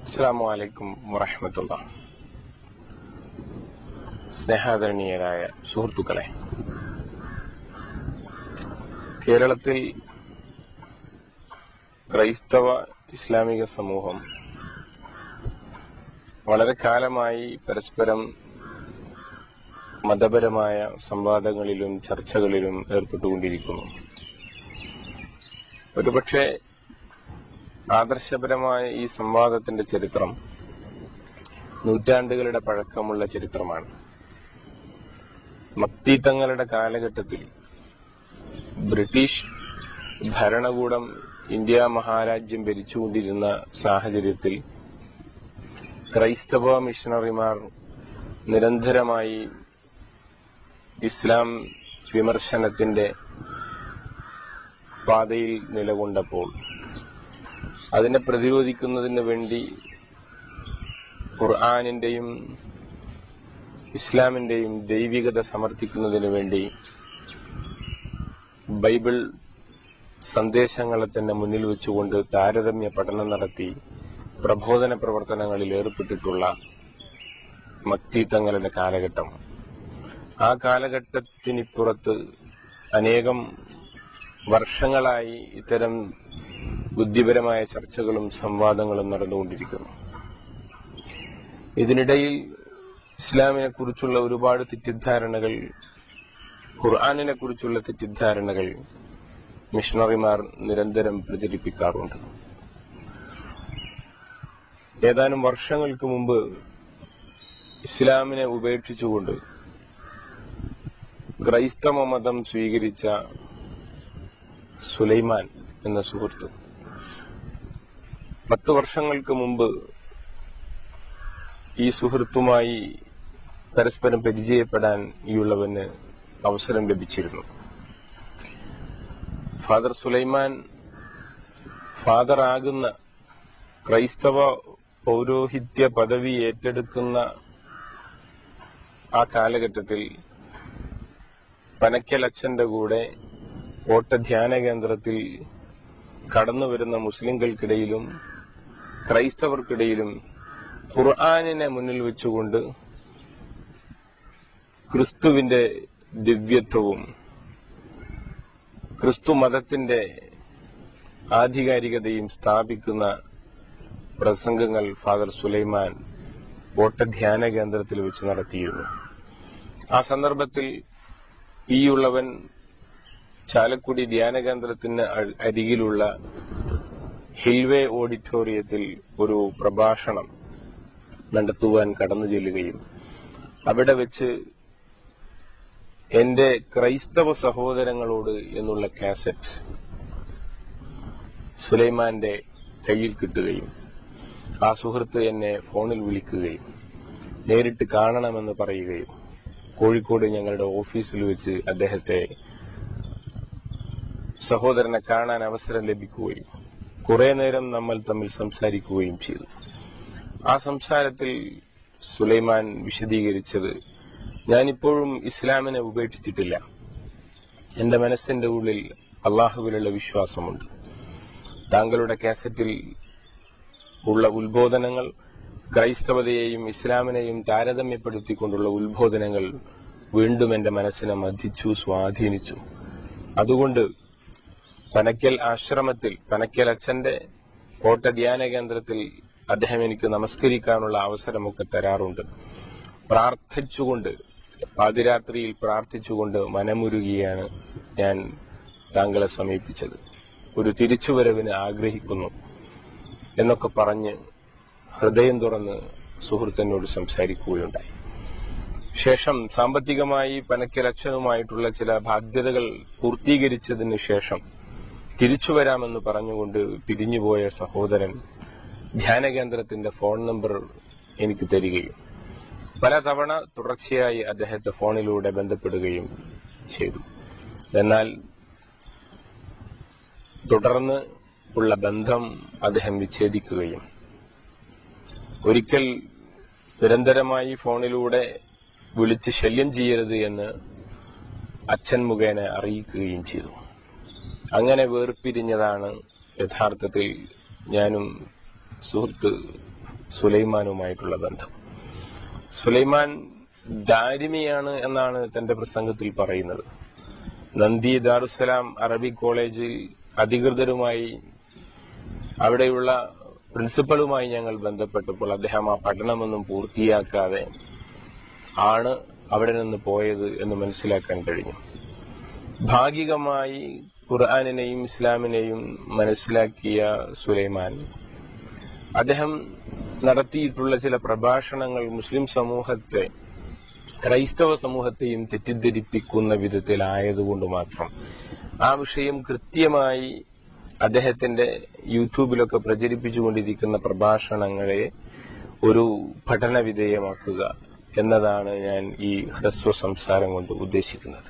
അസ്സലാമു അലൈക്കും വറഹ്മത്തുള്ളാഹി. സ്നേഹാദരണീയരായ സുഹൃത്തുക്കളെ, കേരളത്തിൽ ക്രൈസ്തവ ഇസ്ലാമിക സമൂഹം വളരെ കാലമായി പരസ്പരം മതപരമായ സംവാദങ്ങളിലും ചർച്ചകളിലും ഏർപ്പെട്ടുകൊണ്ടിരിക്കുന്നു. ഒരുപക്ഷെ ആദർശപരമായ ഈ സംവാദത്തിന്റെ ചരിത്രം നൂറ്റാണ്ടുകളുടെ പഴക്കമുള്ള ചരിത്രമാണ്. മക്തി തങ്ങളുടെ കാലഘട്ടത്തിൽ ബ്രിട്ടീഷ് ഭരണകൂടം ഇന്ത്യ മഹാരാജ്യം ഭരിച്ചുകൊണ്ടിരുന്ന സാഹചര്യത്തിൽ ക്രൈസ്തവ മിഷണറിമാർ നിരന്തരമായി ഇസ്ലാം വിമർശനത്തിന്റെ പാതയിൽ നിലകൊണ്ടപ്പോൾ അതിനെ പ്രതിരോധിക്കുന്നതിന് വേണ്ടി ഖുർആനിന്റെയും ഇസ്ലാമിന്റെയും ദൈവികത സമർത്ഥിക്കുന്നതിന് വേണ്ടി ബൈബിൾ സന്ദേശങ്ങളെ തന്നെ മുന്നിൽ വെച്ചുകൊണ്ട് താരതമ്യ പഠനം നടത്തി പ്രബോധന പ്രവർത്തനങ്ങളിൽ ഏർപ്പെട്ടിട്ടുള്ള മക്തി തങ്ങളുടെ കാലഘട്ടം. ആ കാലഘട്ടത്തിനിപ്പുറത്ത് അനേകം വർഷങ്ങളായി ഇത്തരം ബുദ്ധിപരമായ ചർച്ചകളും സംവാദങ്ങളും നടന്നുകൊണ്ടിരിക്കുന്നു. ഇതിനിടയിൽ ഇസ്ലാമിനെ കുറിച്ചുള്ള ഒരുപാട് തെറ്റിദ്ധാരണകൾ, ഖുർആനിനെ കുറിച്ചുള്ള തെറ്റിദ്ധാരണകൾ മിഷണറിമാർ നിരന്തരം പ്രചരിപ്പിക്കാറുണ്ട്. ഏതാനും വർഷങ്ങൾക്ക് മുമ്പ് ഇസ്ലാമിനെ ഉപേക്ഷിച്ചുകൊണ്ട് ക്രൈസ്തവ മതം സ്വീകരിച്ച സുലൈമാൻ എന്ന സുഹൃത്ത് 10 വർഷങ്ങൾക്ക് മുമ്പ് ഈ സുഹൃത്തുമായി പരസ്പരം പരിചയപ്പെടാൻ ഈയുള്ളവന് അവസരം ലഭിച്ചിരുന്നു. ഫാദർ സുലൈമാൻ ഫാദറാകുന്ന ക്രൈസ്തവ പൗരോഹിത്യ പദവി ഏറ്റെടുക്കുന്ന ആ കാലഘട്ടത്തിൽ പനക്കലച്ഛന്റെ കൂടെ ഓട്ടധ്യാന കേന്ദ്രത്തിൽ കടന്നുവരുന്ന മുസ്ലിംകൾക്കിടയിലും ക്രൈസ്തവർക്കിടയിലും ഖുർആനിനെ മുന്നിൽ വെച്ചുകൊണ്ട് ക്രിസ്തുവിന്റെ ദിവ്യത്വവും ക്രിസ്തു മതത്തിന്റെ ആധികാരികതയും സ്ഥാപിക്കുന്ന പ്രസംഗങ്ങൾ ഫാദർ സുലൈമാൻ ഓട്ടധ്യാന കേന്ദ്രത്തിൽ വെച്ച് നടത്തിയിരുന്നു. ആ സന്ദർഭത്തിൽ ഈയുള്ളവൻ ചാലക്കുടി ധ്യാന കേന്ദ്രത്തിന് അരികിലുള്ള ഹിൽവേ ഓഡിറ്റോറിയത്തിൽ ഒരു പ്രഭാഷണം നടത്തുവാൻ കടന്നു ചെല്ലുകയും അവിടെ വെച്ച് എന്റെ ക്രൈസ്തവ സഹോദരങ്ങളോട് എന്നുള്ള കാസറ്റ് സുലൈമാന്റെ കയ്യിൽ കിട്ടുകയും ആ സുഹൃത്ത് എന്നെ ഫോണിൽ വിളിക്കുകയും നേരിട്ട് കാണണമെന്ന് പറയുകയും കോഴിക്കോട് ഞങ്ങളുടെ ഓഫീസിൽ വെച്ച് അദ്ദേഹത്തെ സഹോദരനെ കാണാൻ അവസരം ലഭിക്കുകയും കുറെ നേരം നമ്മൾ തമ്മിൽ സംസാരിക്കുകയും ചെയ്തു. ആ സംസാരത്തിൽ സുലൈമാൻ വിശദീകരിച്ചത്, ഞാനിപ്പോഴും ഇസ്ലാമിനെ ഉപേക്ഷിച്ചിട്ടില്ല. എന്റെ മനസ്സിന്റെ ഉള്ളിൽ അള്ളാഹുവിലുള്ള വിശ്വാസമുണ്ട്. താങ്കളുടെ കാസറ്റിൽ ഉള്ള ഉത്ബോധനങ്ങൾ ക്രൈസ്തവതയെയും ഇസ്ലാമിനെയും താരതമ്യപ്പെടുത്തിക്കൊണ്ടുള്ള ഉത്ബോധനങ്ങൾ വീണ്ടും എന്റെ മനസ്സിനെ മഥിച്ചു, സ്വാധീനിച്ചു. അതുകൊണ്ട് പനക്കൽ ആശ്രമത്തിൽ, പനക്കൽ അച്ഛന്റെ ഓട്ടധ്യാന കേന്ദ്രത്തിൽ അദ്ദേഹം എനിക്ക് നമസ്കരിക്കാനുള്ള അവസരമൊക്കെ തരാറുണ്ട്. പ്രാർത്ഥിച്ചുകൊണ്ട്, പാതിരാത്രിയിൽ പ്രാർത്ഥിച്ചുകൊണ്ട് മനമുരുകിയാണ് ഞാൻ താങ്കളെ സമീപിച്ചത്. ഒരു തിരിച്ചുവരവിന് ആഗ്രഹിക്കുന്നു എന്നൊക്കെ പറഞ്ഞ് ഹൃദയം തുറന്ന് സുഹൃത്തിനോട് സംസാരിക്കുകയുണ്ടായി. ശേഷം സാമ്പത്തികമായി പനക്കൽ അച്ഛനുമായിട്ടുള്ള ചില ബാധ്യതകൾ പൂർത്തീകരിച്ചതിന് ശേഷം തിരിച്ചുവരാമെന്ന് പറഞ്ഞുകൊണ്ട് പിരിഞ്ഞുപോയ സഹോദരൻ ധ്യാനകേന്ദ്രത്തിന്റെ ഫോൺ നമ്പർ എനിക്ക് തരികയും പലതവണ തുടർച്ചയായി അദ്ദേഹത്തെ ഫോണിലൂടെ ബന്ധപ്പെടുകയും ചെയ്തു. എന്നാൽ തുടർന്ന് ഉള്ള ബന്ധം അദ്ദേഹം വിച്ഛേദിക്കുകയും ഒരിക്കൽ നിരന്തരമായി ഫോണിലൂടെ വിളിച്ച് ശല്യം ചെയ്യരുത് എന്ന് അച്ഛൻ മുഖേന അറിയിക്കുകയും ചെയ്തു. അങ്ങനെ വേർപിരിഞ്ഞതാണ് യഥാർത്ഥത്തിൽ ഞാനും സുഹൃത്ത് സുലൈമാനുമായിട്ടുള്ള ബന്ധം. സുലൈമാൻ ദാരിമിയാണ് എന്നാണ് തന്റെ പ്രസംഗത്തിൽ പറയുന്നത്. നന്ദി ദാറുസലാം അറബിക് കോളേജ് അധികൃതരുമായി, അവിടെയുള്ള പ്രിൻസിപ്പളുമായി ഞങ്ങൾ ബന്ധപ്പെട്ടപ്പോൾ അദ്ദേഹം ആ പഠനമൊന്നും പൂർത്തിയാക്കാതെ ആണ് അവിടെ നിന്ന് പോയത് എന്ന് മനസ്സിലാക്കാൻ കഴിഞ്ഞു. ഭാഗികമായി ഖുർആനിനെയും ഇസ്ലാമിനെയും മനസ്സിലാക്കിയ സുലൈമാൻ അദ്ദേഹം നടത്തിയിട്ടുള്ള ചില പ്രഭാഷണങ്ങൾ മുസ്ലിം സമൂഹത്തെ, ക്രൈസ്തവ സമൂഹത്തെയും തെറ്റിദ്ധരിപ്പിക്കുന്ന വിധത്തിലായതുകൊണ്ട് മാത്രം ആ വിഷയം കൃത്യമായി അദ്ദേഹത്തിന്റെ യൂട്യൂബിലൊക്കെ പ്രചരിപ്പിച്ചുകൊണ്ടിരിക്കുന്ന പ്രഭാഷണങ്ങളെ ഒരു പഠന വിധേയമാക്കുക എന്നതാണ് ഞാൻ ഈ ഹ്രസ്വ സംസാരം കൊണ്ട് ഉദ്ദേശിക്കുന്നത്.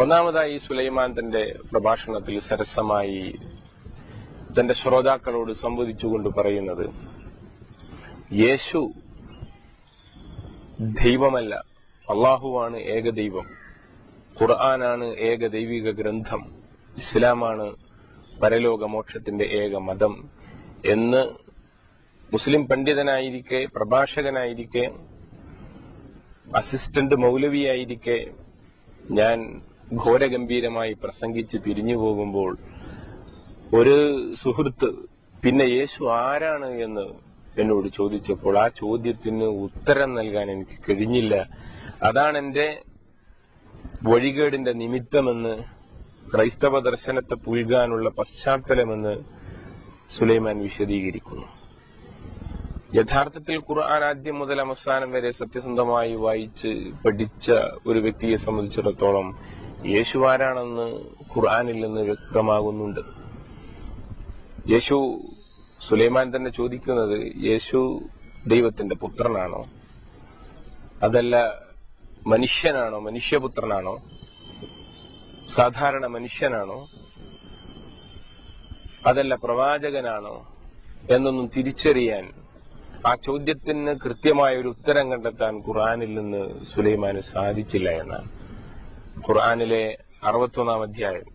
ഒന്നാമതായി സുലൈമാൻ തന്റെ പ്രഭാഷണത്തിൽ സരസമായി തന്റെ ശ്രോതാക്കളോട് സംവദിച്ചുകൊണ്ട് പറയുന്നത്, യേശു ദൈവമല്ല, അള്ളാഹുവാണ് ഏകദൈവം, ഖുർആനാണ് ഏക ദൈവിക ഗ്രന്ഥം, ഇസ്ലാമാണ് പരലോകമോക്ഷത്തിന്റെ ഏക മതം എന്ന് മുസ്ലിം പണ്ഡിതനായിരിക്കെ, പ്രഭാഷകനായിരിക്കെ, അസിസ്റ്റന്റ് മൗലവിയായിരിക്കെ ഞാൻ ഘോരഗംഭീരമായി പ്രസംഗിച്ച് പിരിഞ്ഞു പോകുമ്പോൾ ഒരു സുഹൃത്ത് പിന്നെ യേശു ആരാണ് എന്ന് എന്നോട് ചോദിച്ചപ്പോൾ ആ ചോദ്യത്തിന് ഉത്തരം നൽകാൻ എനിക്ക് കഴിഞ്ഞില്ല. അതാണ് എന്റെ വഴികേടിന്റെ നിമിത്തമെന്ന്, ക്രൈസ്തവ ദർശനത്തെ പുൽകാനുള്ള പശ്ചാത്തലമെന്ന് സുലൈമാൻ വിശദീകരിക്കുന്നു. യഥാർത്ഥത്തിൽ ഖുർആൻ ആദ്യം മുതൽ അവസാനം വരെ സത്യസന്ധമായി വായിച്ച് പഠിച്ച ഒരു വ്യക്തിയെ സംബന്ധിച്ചിടത്തോളം യേശു ആരാണെന്ന് ഖുർആനിൽ നിന്ന് വ്യക്തമാകുന്നുണ്ട്. യേശു, സുലൈമാൻ തന്നെ ചോദിക്കുന്നത്, യേശു ദൈവത്തിന്റെ പുത്രനാണോ, അതല്ല മനുഷ്യനാണോ, മനുഷ്യപുത്രനാണോ, സാധാരണ മനുഷ്യനാണോ, അതല്ല പ്രവാചകനാണോ എന്നൊന്നും തിരിച്ചറിയാൻ, ആ ചോദ്യത്തിന് കൃത്യമായ ഒരു ഉത്തരം കണ്ടെത്താൻ ഖുർആനിൽ നിന്ന് സുലൈമാന് സാധിച്ചില്ല എന്നാണ്. ഖുർആനിലെ 61-ാം അധ്യായം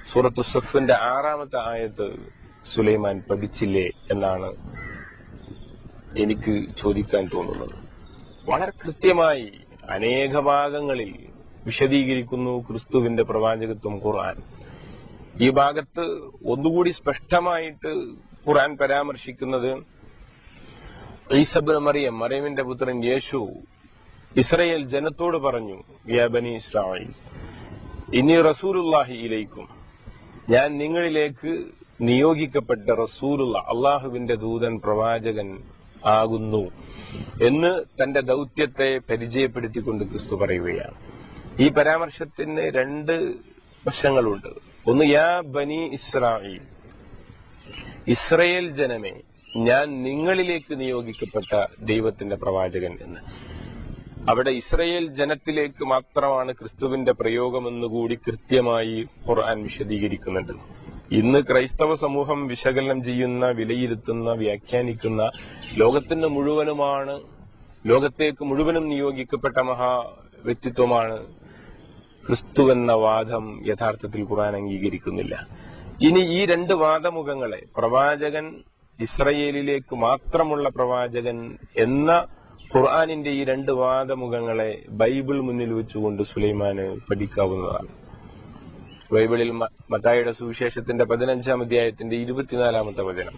സൂറത്തു സഫിന്റെ 6-ാമത്തെ ആയത്ത് സുലൈമാൻ പഠിച്ചില്ലേ എന്നാണ് എനിക്ക് ചോദിക്കാൻ തോന്നുന്നത്. വളരെ കൃത്യമായി അനേക ഭാഗങ്ങളിൽ വിശദീകരിക്കുന്നു ക്രിസ്തുവിന്റെ പ്രവാചകത്വം ഖുർആൻ. ഈ ഭാഗത്ത് ഒന്നുകൂടി സ്പഷ്ടമായിട്ട് ഖുർആൻ പരാമർശിക്കുന്നത് ഈസ ഇബ്നു മറിയം, മറിയമിന്റെ പുത്രൻ യേശു ഇസ്രായേൽ ജനത്തോട് പറഞ്ഞു, യാ ബനി ഇസ്രായേൽ ഇന്നി റസൂലുള്ളാഹി ഇലൈക്കും, ഞാൻ നിങ്ങളിലേക്ക് നിയോഗിക്കപ്പെട്ട റസൂലുള്ള, അള്ളാഹുവിന്റെ ദൂതൻ, പ്രവാചകൻ ആകുന്നു എന്ന് തന്റെ ദൗത്യത്തെ പരിചയപ്പെടുത്തിക്കൊണ്ട് ക്രിസ്തു പറയുകയാണ്. ഈ പരാമർശത്തിന് രണ്ട് വശങ്ങളുണ്ട്. ഒന്ന്, യാ ബനി ഇസ്രായേൽ, ഇസ്രായേൽ ജനമേ, ഞാൻ നിങ്ങളിലേക്ക് നിയോഗിക്കപ്പെട്ട ദൈവത്തിന്റെ പ്രവാചകൻ എന്ന്. അവിടെ ഇസ്രായേൽ ജനത്തിലേക്ക് മാത്രമാണ് ക്രിസ്തുവിന്റെ പ്രയോഗമെന്നുകൂടി കൃത്യമായി ഖുർആൻ വിശദീകരിക്കുന്നുണ്ട്. ഇന്ന് ക്രൈസ്തവ സമൂഹം വിശകലനം ചെയ്യുന്ന, വിലയിരുത്തുന്ന, വ്യാഖ്യാനിക്കുന്ന ലോകത്തിന് മുഴുവനുമാണ്, ലോകത്തേക്ക് മുഴുവനും നിയോഗിക്കപ്പെട്ട മഹാ വ്യക്തിത്വമാണ് ക്രിസ്തുവെന്ന വാദം യഥാർത്ഥത്തിൽ ഖുർആൻ അംഗീകരിക്കുന്നില്ല. ഇനി ഈ രണ്ട് വാദമുഖങ്ങളെ, പ്രവാചകൻ ഇസ്രയേലിലേക്ക് മാത്രമുള്ള പ്രവാചകൻ എന്ന ഖുർആനിന്റെ ഈ രണ്ട് വാദമുഖങ്ങളെ ബൈബിൾ മുന്നിൽ വെച്ചുകൊണ്ട് സുലൈമാന് പഠിക്കാവുന്നതാണ്. ബൈബിളിൽ മത്തായിയുടെ സുവിശേഷത്തിന്റെ 15-ാം അധ്യായത്തിന്റെ 24-ാമത്തെ വചനം,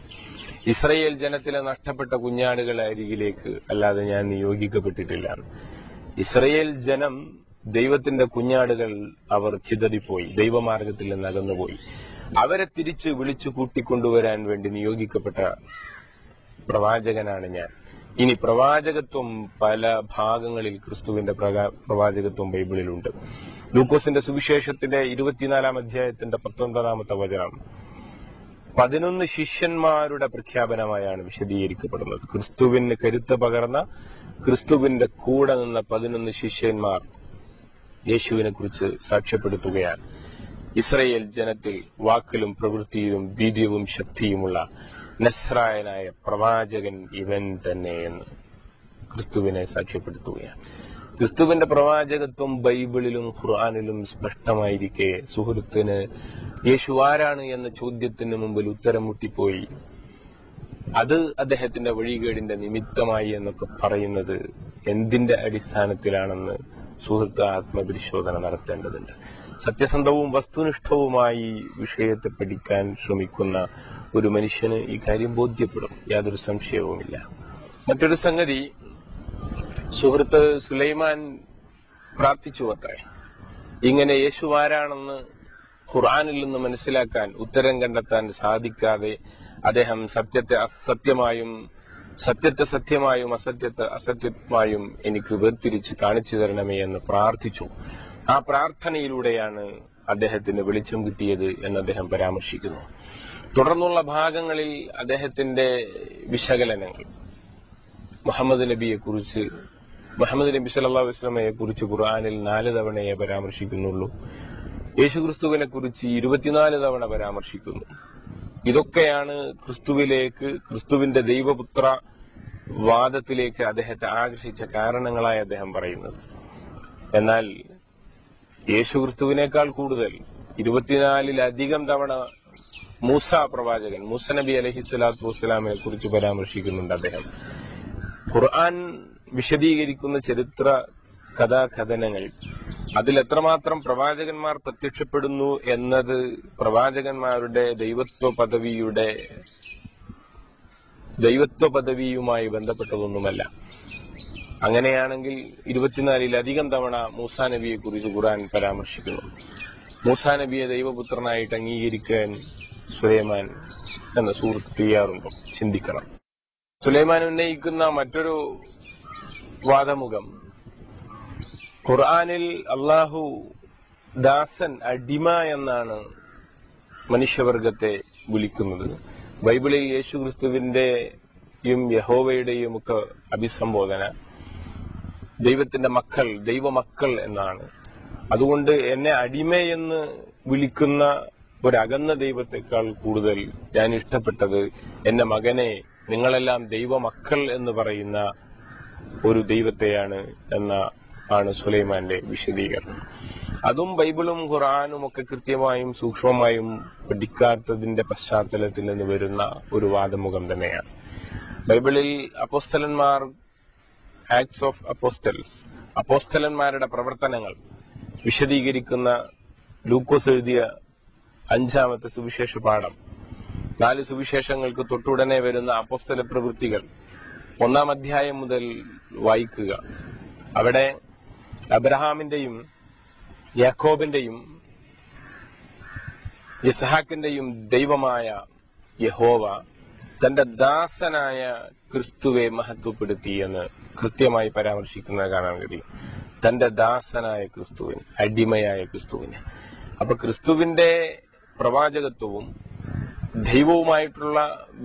ഇസ്രയേൽ ജനത്തിലെ നഷ്ടപ്പെട്ട കുഞ്ഞാടുകളെ അരികിലേക്ക് അല്ലാതെ ഞാൻ നിയോഗിക്കപ്പെട്ടിട്ടില്ല. ഇസ്രയേൽ ജനം ദൈവത്തിന്റെ കുഞ്ഞാടുകൾ, അവർ ചിതറിപ്പോയി, ദൈവമാർഗത്തിൽ നിന്ന് അകന്നുപോയി. അവരെ തിരിച്ച് വിളിച്ചു കൂട്ടിക്കൊണ്ടുവരാൻ വേണ്ടി നിയോഗിക്കപ്പെട്ട പ്രവാചകനാണ് ഞാൻ. ഇനി പ്രവാചകത്വം പല ഭാഗങ്ങളിൽ ക്രിസ്തുവിന്റെ പ്രവാചകത്വം ബൈബിളിലുണ്ട്. ലൂക്കോസിന്റെ സുവിശേഷത്തിന്റെ 24-ാം അധ്യായത്തിന്റെ 19-ാമത്തെ വചനം 11 ശിഷ്യന്മാരുടെ പ്രഖ്യാപനമായാണ് വിശദീകരിക്കപ്പെടുന്നത്. ക്രിസ്തുവിന് കരുത്ത് പകർന്ന, ക്രിസ്തുവിന്റെ കൂടെ നിന്ന 11 ശിഷ്യന്മാർ യേശുവിനെ കുറിച്ച് സാക്ഷ്യപ്പെടുത്തുകയാണ്. ഇസ്രായേൽ ജനത്തിൽ വാക്കിലും പ്രവൃത്തിയിലും വീര്യവും ശക്തിയുമുള്ള നസ്രായനായ പ്രവാചകൻ ഇവൻ തന്നെ എന്ന് ക്രിസ്തുവിനെ സാക്ഷ്യപ്പെടുത്തുകയാണ്. ക്രിസ്തുവിന്റെ പ്രവാചകത്വം ബൈബിളിലും ഖുർആനിലും സ്പഷ്ടമായിരിക്കെ സുഹൃത്തിന് യേശു ആരാണ് എന്ന ചോദ്യത്തിന് മുമ്പിൽ ഉത്തരം മുട്ടിപ്പോയി അത് അദ്ദേഹത്തിന്റെ വഴികേടിന്റെ നിമിത്തമായി എന്നൊക്കെ പറയുന്നത് എന്തിന്റെ അടിസ്ഥാനത്തിലാണെന്ന് സുഹൃത്ത് ആത്മപരിശോധന നടത്തേണ്ടതുണ്ട്. സത്യസന്ധവും വസ്തുനിഷ്ഠവുമായി വിഷയത്തെ പഠിക്കാൻ ശ്രമിക്കുന്ന ഒരു മനുഷ്യന് ഈ കാര്യം ബോധ്യപ്പെടും, യാതൊരു സംശയവുമില്ല. മറ്റൊരു സംഗതി, സുഹൃത്ത് സുലൈമാൻ പ്രാർത്ഥിച്ചു അത്രേ. ഇങ്ങനെ യേശു ആരാണെന്ന് ഖുർആനിൽ നിന്ന് മനസ്സിലാക്കാൻ, ഉത്തരം കണ്ടെത്താൻ സാധിക്കാതെ അദ്ദേഹം സത്യത്തെ അസത്യമായും സത്യത്തെ സത്യമായും അസത്യത്തെ അസത്യമായും എനിക്ക് വേർതിരിച്ച് കാണിച്ചു തരണമേ എന്ന് പ്രാർത്ഥിച്ചു. ആ പ്രാർത്ഥനയിലൂടെയാണ് അദ്ദേഹത്തിന് വെളിച്ചം കിട്ടിയത് എന്ന് അദ്ദേഹം പരാമർശിക്കുന്നു. തുടർന്നുള്ള ഭാഗങ്ങളിൽ അദ്ദേഹത്തിന്റെ വിശകലനങ്ങൾ മുഹമ്മദ് നബി സല്ലല്ലാഹു അലൈഹി വസല്ലമയെ കുറിച്ച് ഖുർആനിൽ 4 തവണയെ പരാമർശിക്കുന്നുള്ളൂ. യേശുക്രിസ്തുവിനെ കുറിച്ച് 24 തവണ പരാമർശിക്കുന്നു. ഇതൊക്കെയാണ് ക്രിസ്തുവിന്റെ ദൈവപുത്ര വാദത്തിലേക്ക് അദ്ദേഹത്തെ ആകർഷിച്ച കാരണങ്ങളായി അദ്ദേഹം പറയുന്നത്. എന്നാൽ യേശുക്രിസ്തുവിനേക്കാൾ കൂടുതൽ 24-ലധികം തവണ മൂസ നബി അലൈഹിസ്സലാത്തു വസ്സലാമിനെ കുറിച്ച് പരാമർശിക്കുന്നുണ്ട് അദ്ദേഹം. ഖുർആൻ വിശദീകരിക്കുന്ന ചരിത്ര കഥാകഥനങ്ങൾ, അതിൽ എത്രമാത്രം പ്രവാചകന്മാർ പ്രത്യക്ഷപ്പെടുന്നു എന്നത് പ്രവാചകന്മാരുടെ ദൈവത്വ പദവിയുമായി ബന്ധപ്പെട്ടതൊന്നുമല്ല. അങ്ങനെയാണെങ്കിൽ 24-ലധികം തവണ മൂസാ നബിയെ കുറിച്ച് ഖുർആൻ പരാമർശിക്കുന്നു. മൂസാ നബിയെ ദൈവപുത്രനായിട്ട് അംഗീകരിക്കാൻ സുലൈമാൻ എന്ന സുഹൃത്ത് തയ്യാറുണ്ടോ? ചിന്തിക്കണം. സുലൈമാൻ ഉന്നയിക്കുന്ന മറ്റൊരു വാദമുഖം, ഖുർആനിൽ അള്ളാഹു ദാസൻ, അടിമ എന്നാണ് മനുഷ്യവർഗത്തെ വിളിക്കുന്നത്. ബൈബിളിൽ യേശുക്രിസ്തുവിന്റെയും യഹോവയുടെയും ഒക്കെ അഭിസംബോധന ദൈവമക്കൾ എന്നാണ്. അതുകൊണ്ട് എന്നെ അടിമയെന്ന് വിളിക്കുന്ന ഒരകന്ന ദൈവത്തെക്കാൾ കൂടുതൽ ഞാൻ ഇഷ്ടപ്പെട്ടത് എന്റെ മകനെ നിങ്ങളെല്ലാം ദൈവമക്കൾ എന്ന് പറയുന്ന ഒരു ദൈവത്തെയാണ് ആണ് സുലൈമാന്റെ വിശദീകരണം. അതും ബൈബിളും ഖുർആനും ഒക്കെ കൃത്യമായും സൂക്ഷ്മമായും പഠിക്കാത്തതിന്റെ പശ്ചാത്തലത്തിൽ നിന്ന് വരുന്ന ഒരു വാദമുഖം തന്നെയാണ്. ബൈബിളിൽ അപ്പോസ്തലന്മാർ, ആക്ട്സ് ഓഫ് അപ്പോസ്തലന്മാരുടെ പ്രവർത്തനങ്ങൾ വിശദീകരിക്കുന്ന ലൂക്കോസ് എഴുതിയ 5-ാമത്തെ സുവിശേഷ പാഠം, 4 സുവിശേഷങ്ങൾക്ക് തൊട്ടുടനെ വരുന്ന അപ്പോസ്തല പ്രവൃത്തികൾ 1-ാം അധ്യായം മുതൽ വായിക്കുക. അവിടെ അബ്രഹാമിന്റെയും യാക്കോബിന്റെയും യിസ്ഹാക്കിന്റെയും ദൈവമായ യഹോവ തന്റെ ദാസനായ ക്രിസ്തുവെ മഹത്വപ്പെടുത്തി എന്ന് കൃത്യമായി പരാമർശിക്കുന്നത് കാണാൻ കഴിയും. തന്റെ ദാസനായ ക്രിസ്തുവിന്, അടിമയായ ക്രിസ്തുവിന്. അപ്പൊ ക്രിസ്തുവിന്റെ പ്രവാചകത്വവും ദൈവവുമായിട്ടുള്ള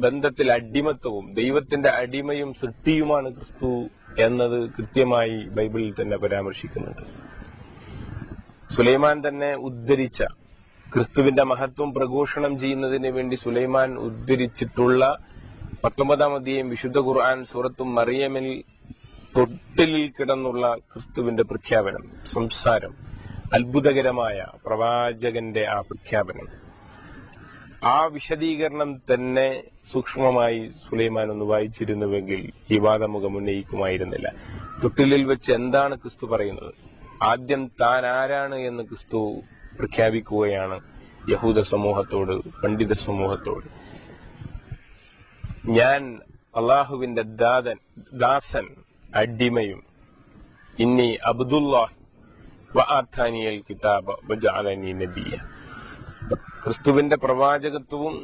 ബന്ധത്തിൽ അടിമത്വവും, ദൈവത്തിന്റെ അടിമയും സൃഷ്ടിയുമാണ് ക്രിസ്തു എന്നത് കൃത്യമായി ബൈബിളിൽ തന്നെ പരാമർശിക്കുന്നുണ്ട്. സുലൈമാൻ തന്നെ ഉദ്ധരിച്ച, ക്രിസ്തുവിന്റെ മഹത്വം പ്രഘോഷണം ചെയ്യുന്നതിന് വേണ്ടി സുലൈമാൻ ഉദ്ധരിച്ചിട്ടുള്ള 19-ാം അധ്യായം വിശുദ്ധ ഖുർആൻ സൂറത്തും മറിയമിൽ തൊട്ടിലിൽ കിടന്നുള്ള ക്രിസ്തുവിന്റെ പ്രഖ്യാപനം, സംസാരം, അത്ഭുതകരമായ പ്രവാചകന്റെ ആ പ്രഖ്യാപനം, ആ വിശദീകരണം തന്നെ സൂക്ഷ്മമായി സുലൈമാൻ ഒന്ന് വായിച്ചിരുന്നുവെങ്കിൽ ഈ വാദമുഖം ഉന്നയിക്കുമായിരുന്നില്ല. തൊട്ടിലിൽ വെച്ച് എന്താണ് ക്രിസ്തു പറയുന്നത്? ആദ്യം താൻ ആരാണ് എന്ന് ക്രിസ്തു പ്രഖ്യാപിക്കുകയാണ് യഹൂദ സമൂഹത്തോട്, പണ്ഡിത സമൂഹത്തോട്. ഞാൻ അള്ളാഹുവിന്റെ ദാസൻ, അടിമയും, ഇന്നി അബ്ദുല്ലാഹ് വആതാനിയൽ കിതാബ വജഅലനി നബിയ്യ. ക്രിസ്തുവിന്റെ പ്രവാചകത്വവും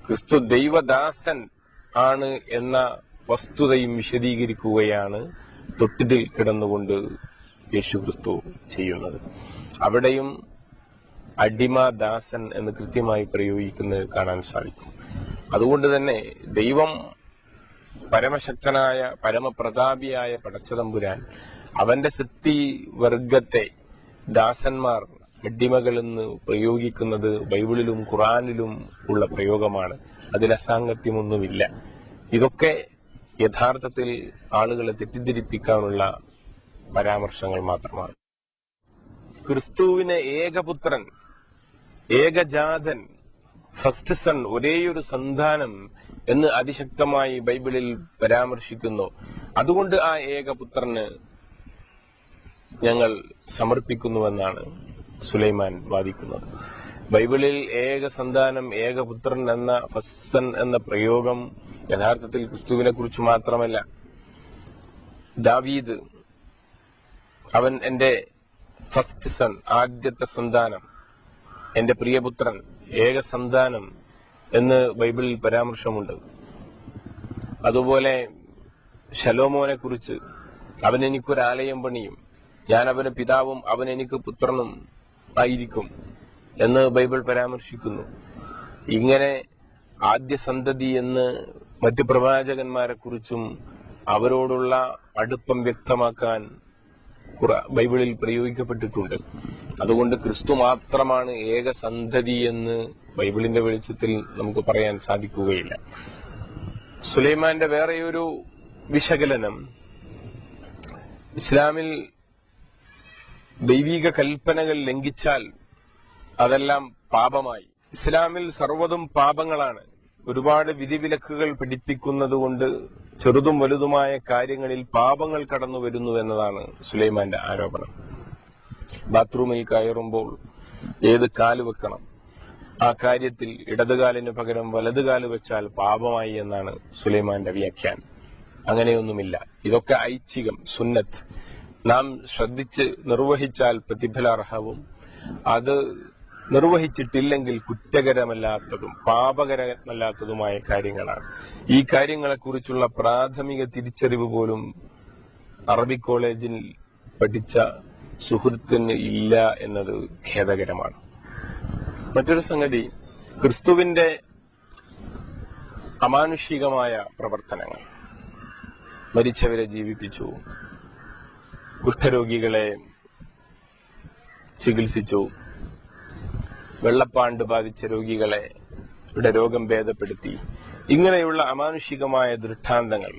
ക്രിസ്തു ദൈവദാസൻ ആണ് എന്ന വസ്തുതയും വിശദീകരിക്കുകയാണ് തൊട്ടിലിൽ കിടന്നുകൊണ്ട് യേശു ക്രിസ്തു ചെയ്യുന്നത്. അവിടെയും അടിമദാസൻ എന്ന് കൃത്യമായി പ്രയോഗിക്കുന്നത് കാണാൻ സാധിക്കും. അതുകൊണ്ട് തന്നെ ദൈവം പരമശക്തനായ, പരമപ്രതാപിയായ പടച്ചതമ്പുരാൻ അവന്റെ സൃഷ്ടി വർഗത്തെ ദാസന്മാർ, അടിമകളെന്ന് പ്രയോഗിക്കുന്നത് ബൈബിളിലും ഖുർആനിലും ഉള്ള പ്രയോഗമാണ്. അതിൽ അസാംഗത്യമൊന്നുമില്ല. ഇതൊക്കെ യഥാർത്ഥത്തിൽ ആളുകളെ തെറ്റിദ്ധരിപ്പിക്കാനുള്ള പരാമർശങ്ങൾ മാത്രമാണ്. ക്രിസ്തുവിനെ ഏകപുത്രൻ, ഏകജാതൻ, ഫസ്റ്റ് സൺ, ഒരേയൊരു സന്താനം എന്ന് അതിശക്തമായി ബൈബിളിൽ പരാമർശിക്കുന്നു. അതുകൊണ്ട് ആ ഏകപുത്രന് ഞങ്ങൾ സമർപ്പിക്കുന്നുവെന്നാണ് സുലൈമാൻ വാദിക്കുന്നത്. ബൈബിളിൽ ഏക സന്താനം, ഏകപുത്രൻ എന്ന ഫസ്സൻ എന്ന പ്രയോഗം യഥാർത്ഥത്തിൽ ക്രിസ്തുവിനെ കുറിച്ച് മാത്രമല്ല. ദാവീദ്, അവൻ എന്റെ ഫസ്റ്റ് സൺ, ആദ്യത്തെ സന്താനം, എന്റെ പ്രിയപുത്രൻ, ഏക സന്താനം എന്ന് ബൈബിളിൽ പരാമർശമുണ്ട്. അതുപോലെ ശലോമോനെ കുറിച്ച്, അവൻ എനിക്കൊരാലയം പണിയും, ഞാൻ അവന് പിതാവും അവൻ എനിക്ക് പുത്രനും ആയിരിക്കും എന്ന് ബൈബിൾ പരാമർശിക്കുന്നു. ഇങ്ങനെ ആദ്യ സന്തതി എന്ന് മറ്റു പ്രവാചകന്മാരെ കുറിച്ചും അവരോടുള്ള അടുപ്പം വ്യക്തമാക്കാൻ ബൈബിളിൽ പ്രയോഗിക്കപ്പെട്ടിട്ടുണ്ട്. അതുകൊണ്ട് ക്രിസ്തു മാത്രമാണ് ഏകസന്തതി എന്ന് ബൈബിളിന്റെ വെളിച്ചത്തിൽ നമുക്ക് പറയാൻ സാധിക്കുകയില്ല. സുലൈമാന്റെ വേറെയൊരു വിശകലനം, ഇസ്ലാമിൽ ദൈവിക കൽപ്പനകൾ ലംഘിച്ചാൽ അതെല്ലാം പാപമായി. ഇസ്ലാമിൽ സർവ്വതും പാപങ്ങളാണ്. ഒരുപാട് വിധിവിലക്കുകൾ പഠിപ്പിക്കുന്നതുകൊണ്ട് ചെറുതും വലുതുമായ കാര്യങ്ങളിൽ പാപങ്ങൾ കടന്നു വരുന്നു എന്നതാണ് സുലൈമാന്റെ ആരോപണം. ബാത്റൂമിൽ കയറുമ്പോൾ ഏത് കാല് വെക്കണം, ആ കാര്യത്തിൽ ഇടതുകാലിന് പകരം വലതുകാല് വെച്ചാൽ പാപമായി എന്നാണ് സുലൈമാന്റെ വ്യാഖ്യാനം. അങ്ങനെയൊന്നുമില്ല. ഇതൊക്കെ ഐച്ഛികം, സുന്നത്ത്. നാം ശ്രദ്ധിച്ച് നിർവഹിച്ചാൽ പ്രതിഫലാർഹവും അത് നിർവഹിച്ചിട്ടില്ലെങ്കിൽ കുറ്റകരമല്ലാത്തതും പാപകരമല്ലാത്തതുമായ കാര്യങ്ങളാണ്. ഈ കാര്യങ്ങളെക്കുറിച്ചുള്ള പ്രാഥമിക തിരിച്ചറിവ് പോലും അറബിക് കോളേജിൽ പഠിച്ച സുഹൃത്തിന് ഇല്ല എന്നത് ഖേദകരമാണ്. മറ്റൊരു സംഗതി, ക്രിസ്തുവിന്റെ അമാനുഷികമായ പ്രവർത്തനങ്ങൾ. മരിച്ചവരെ ജീവിപ്പിച്ചു, കുഷ്ഠരോഗികളെ ചികിത്സിച്ചു, വെള്ളപ്പാണ്ട് ബാധിച്ച രോഗികളെ രോഗം ഭേദപ്പെടുത്തി. ഇങ്ങനെയുള്ള അമാനുഷികമായ ദൃഷ്ടാന്തങ്ങൾ,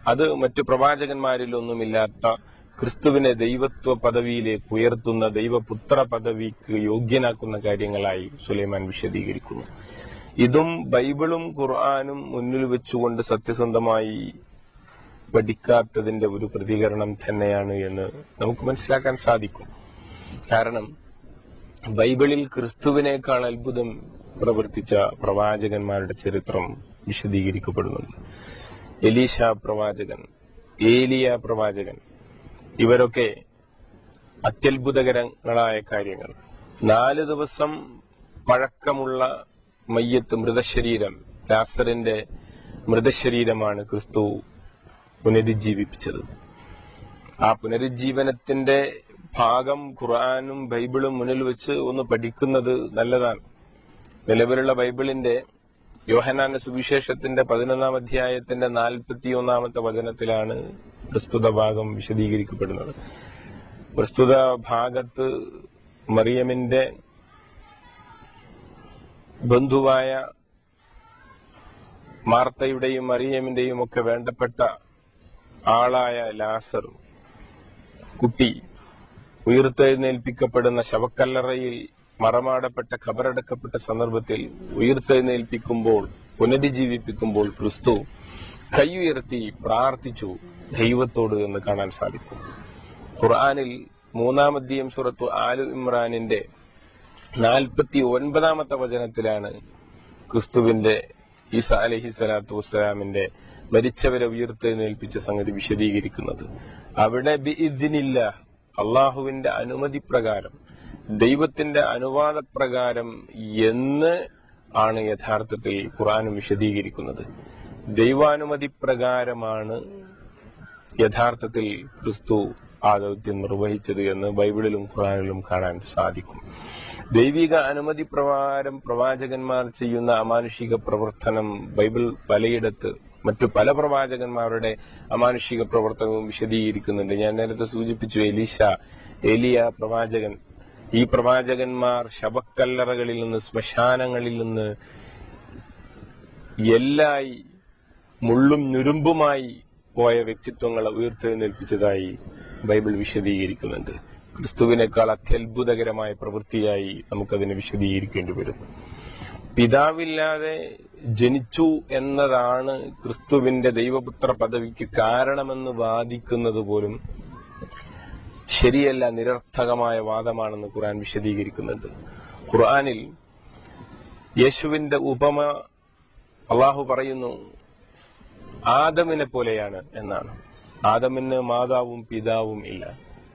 അത് മറ്റു പ്രവാചകന്മാരിലൊന്നുമില്ലാത്ത ക്രിസ്തുവിനെ ദൈവത്വ പദവിയിലേക്ക് ഉയർത്തുന്ന, ദൈവപുത്ര പദവിക്ക് യോഗ്യനാക്കുന്ന കാര്യങ്ങളായി സുലൈമാൻ വിശദീകരിക്കുന്നു. ഇതും ബൈബിളും ഖുർആനും മുന്നിൽ വെച്ചുകൊണ്ട് സത്യസന്ധമായി പഠിക്കാത്തതിന്റെ ഒരു പ്രതികരണം തന്നെയാണ് എന്ന് നമുക്ക് മനസ്സിലാക്കാൻ സാധിക്കും. കാരണം ബൈബിളിൽ ക്രിസ്തുവിനേക്കാൾ അത്ഭുതം പ്രവർത്തിച്ച പ്രവാചകന്മാരുടെ ചരിത്രം വിശദീകരിക്കപ്പെടുന്നുണ്ട്. എലീശ പ്രവാചകൻ, ഏലിയ പ്രവാചകൻ, ഇവരൊക്കെ അത്യത്ഭുതകരങ്ങളായ കാര്യങ്ങൾ. 4 ദിവസം പഴക്കമുള്ള മയ്യത്ത്, മൃതശരീരം, ലാസറിന്റെ മൃതശരീരമാണ് ക്രിസ്തു പുനരുജ്ജീവിപ്പിച്ചത്. ആ പുനരുജ്ജീവനത്തിന്റെ ഭാഗം ഖുർആനും ബൈബിളും മുന്നിൽ വെച്ച് ഒന്ന് പഠിക്കുന്നത് നല്ലതാണ്. നിലവിലുള്ള ബൈബിളിന്റെ യോഹന്നാന്റെ സുവിശേഷത്തിന്റെ 11-ാം അധ്യായത്തിന്റെ 41-ാമത്തെ വചനത്തിലാണ് പ്രസ്തുത ഭാഗം വിശദീകരിക്കപ്പെടുന്നത്. പ്രസ്തുത ഭാഗത്ത് മറിയമിന്റെ ബന്ധുവായ മാർത്തയുടെയും മറിയമിന്റെയും ഒക്കെ വേണ്ടപ്പെട്ട ആളായ ലാസർ കുട്ടി ഉയർത്തെഴുന്നേൽപ്പിക്കപ്പെടുന്ന ശവക്കല്ലറയിൽ മറമാടപ്പെട്ട, ഖബറടക്കപ്പെട്ട സന്ദർഭത്തിൽ ഉയർത്തെഴുന്നേൽപ്പിക്കുമ്പോൾ, പുനരുജ്ജീവിപ്പിക്കുമ്പോൾ ക്രിസ്തു കൈയുയർത്തി പ്രാർത്ഥിച്ചു ദൈവത്തോട് എന്ന് കാണാൻ സാധിക്കും. ഖുർആനിൽ 3-ാം അധ്യായം സൂറത്തു ആലു ഇമ്രാനിന്റെ 49-ാമത്തെ വചനത്തിലാണ് ക്രിസ്തുവിന്റെ, ഈസാ അലൈഹിസ്സലാത്തു വസ്സലാമിന്റെ മരിച്ചവരെ ഉയർത്തെഴുന്നേൽപ്പിച്ച സംഗതി വിശദീകരിക്കുന്നത്. അവിടെ ബിഇദ്നില്ലാഹ്, അള്ളാഹുവിന്റെ അനുമതി പ്രകാരം, ദൈവത്തിന്റെ അനുവാദപ്രകാരം എന്ന് ആണ് യഥാർത്ഥത്തിൽ ഖുർആനും വിശദീകരിക്കുന്നത്. ദൈവാനുമതി പ്രകാരമാണ് യഥാർത്ഥത്തിൽ ക്രിസ്തു ആ ദൗത്യം നിർവഹിച്ചത് എന്ന് ബൈബിളിലും ഖുർആനിലും കാണാൻ സാധിക്കും. ദൈവിക അനുമതി പ്രകാരം പ്രവാചകന്മാർ ചെയ്യുന്ന അമാനുഷിക പ്രവർത്തനം ബൈബിൾ പലയിടത്ത് മറ്റു പല പ്രവാചകന്മാരുടെ അമാനുഷിക പ്രവർത്തനവും വിശദീകരിക്കുന്നുണ്ട്. ഞാൻ നേരത്തെ സൂചിപ്പിച്ചു എലീശ, ഏലിയ പ്രവാചകൻ. ഈ പ്രവാചകന്മാർ ശവക്കല്ലറകളിൽ നിന്ന്, ശ്മശാനങ്ങളിൽ നിന്ന് എല്ലായി മുള്ളും ഞുരുമ്പുമായി പോയ വ്യക്തിത്വങ്ങളെ ഉയർത്തെഴുന്നേൽപ്പിച്ചതായി ബൈബിൾ വിശദീകരിക്കുന്നുണ്ട്. ക്രിസ്തുവിനേക്കാൾ അത്യത്ഭുതകരമായ പ്രവൃത്തിയായി നമുക്കതിനെ വിശദീകരിക്കേണ്ടി വരും. പിതാവില്ലാതെ ജനിച്ചു എന്നതാണ് ക്രിസ്തുവിന്റെ ദൈവപുത്ര പദവിക്ക് കാരണമെന്ന് വാദിക്കുന്നത് പോലും ശരിയല്ല, നിരർത്ഥകമായ വാദമാണെന്ന് ഖുർആൻ വിശദീകരിക്കുന്നുണ്ട്. ഖുർആനിൽ യേശുവിന്റെ ഉപമ അള്ളാഹു പറയുന്നു ആദമിനെ പോലെയാണ് എന്നാണ്. ആദമിന് മാതാവും പിതാവും ഇല്ല,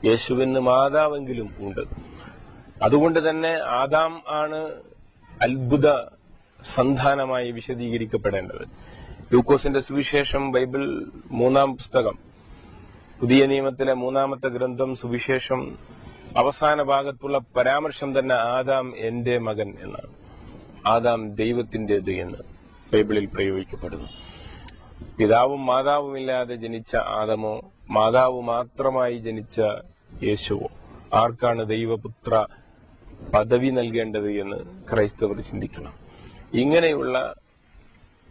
യേശുവിന് മാതാവെങ്കിലും ഉണ്ട്. അതുകൊണ്ട് തന്നെ ആദാം ആണ് അത്ഭുത സന്താനമായി വിശദീകരിക്കപ്പെടേണ്ടത്. ലൂക്കോസിന്റെ സുവിശേഷം ബൈബിൾ 3-ാം പുസ്തകം, പുതിയ നിയമത്തിലെ 3-ാമത്തെ ഗ്രന്ഥം സുവിശേഷം, അവസാന ഭാഗത്തുള്ള പരാമർശം തന്നെ ആദാം എന്റെ മകൻ എന്നാണ്. ആദാം ദൈവത്തിന്റേത് എന്ന് ബൈബിളിൽ പ്രയോഗിക്കപ്പെടുന്നു. പിതാവും മാതാവുമില്ലാതെ ജനിച്ച ആദമോ മാതാവ് മാത്രമായി ജനിച്ച യേശുവോ ആർക്കാണ് ദൈവപുത്ര പദവി നൽകേണ്ടത് എന്ന് ക്രൈസ്തവർ ചിന്തിക്കണം. ഇങ്ങനെയുള്ള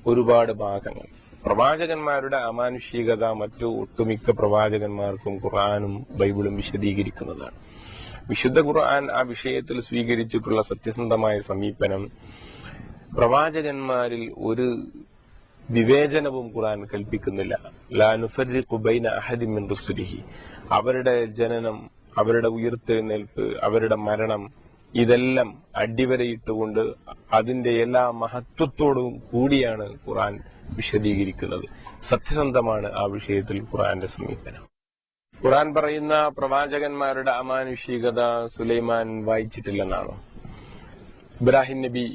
ഒരുപാട് ഭാഗങ്ങൾ പ്രവാചകന്മാരുടെ അമാനുഷികത മറ്റു ഒട്ടുമിക്ക പ്രവാചകന്മാർക്കും ഖുർആനും ബൈബിളും വിശദീകരിക്കുന്നതാണ്. വിശുദ്ധ ഖുർആൻ ആ വിഷയത്തിൽ സ്വീകരിച്ചിട്ടുള്ള സത്യസന്ധമായ സമീപനം പ്രവാചകന്മാരിൽ ഒരു വിവേചനവും ഖുർആൻ കൽപ്പിക്കുന്നില്ല. ലാ നുഫർരിഖു ബൈന അഹദിൻ മിൻ റുസുലിഹി. അവരുടെ ജനനം, അവരുടെ ഉയർത്തെഴുന്നേൽപ്പ്, അവരുടെ മരണം, ഇതെല്ലാം അടിവരയിട്ടുകൊണ്ട് അതിന്റെ എല്ലാ മഹത്വത്തോടും കൂടിയാണ് ഖുർആൻ വിശദീകരിക്കുന്നത്. സത്യസന്ധമാണ് ആ വിഷയത്തിൽ ഖുർആന്റെ സമീപനം. ഖുർആൻ പറയുന്ന പ്രവാചകന്മാരുടെ അമാനുഷികത സുലൈമാൻ വായിച്ചിട്ടില്ലെന്നാണോ? ഇബ്രാഹിം നബി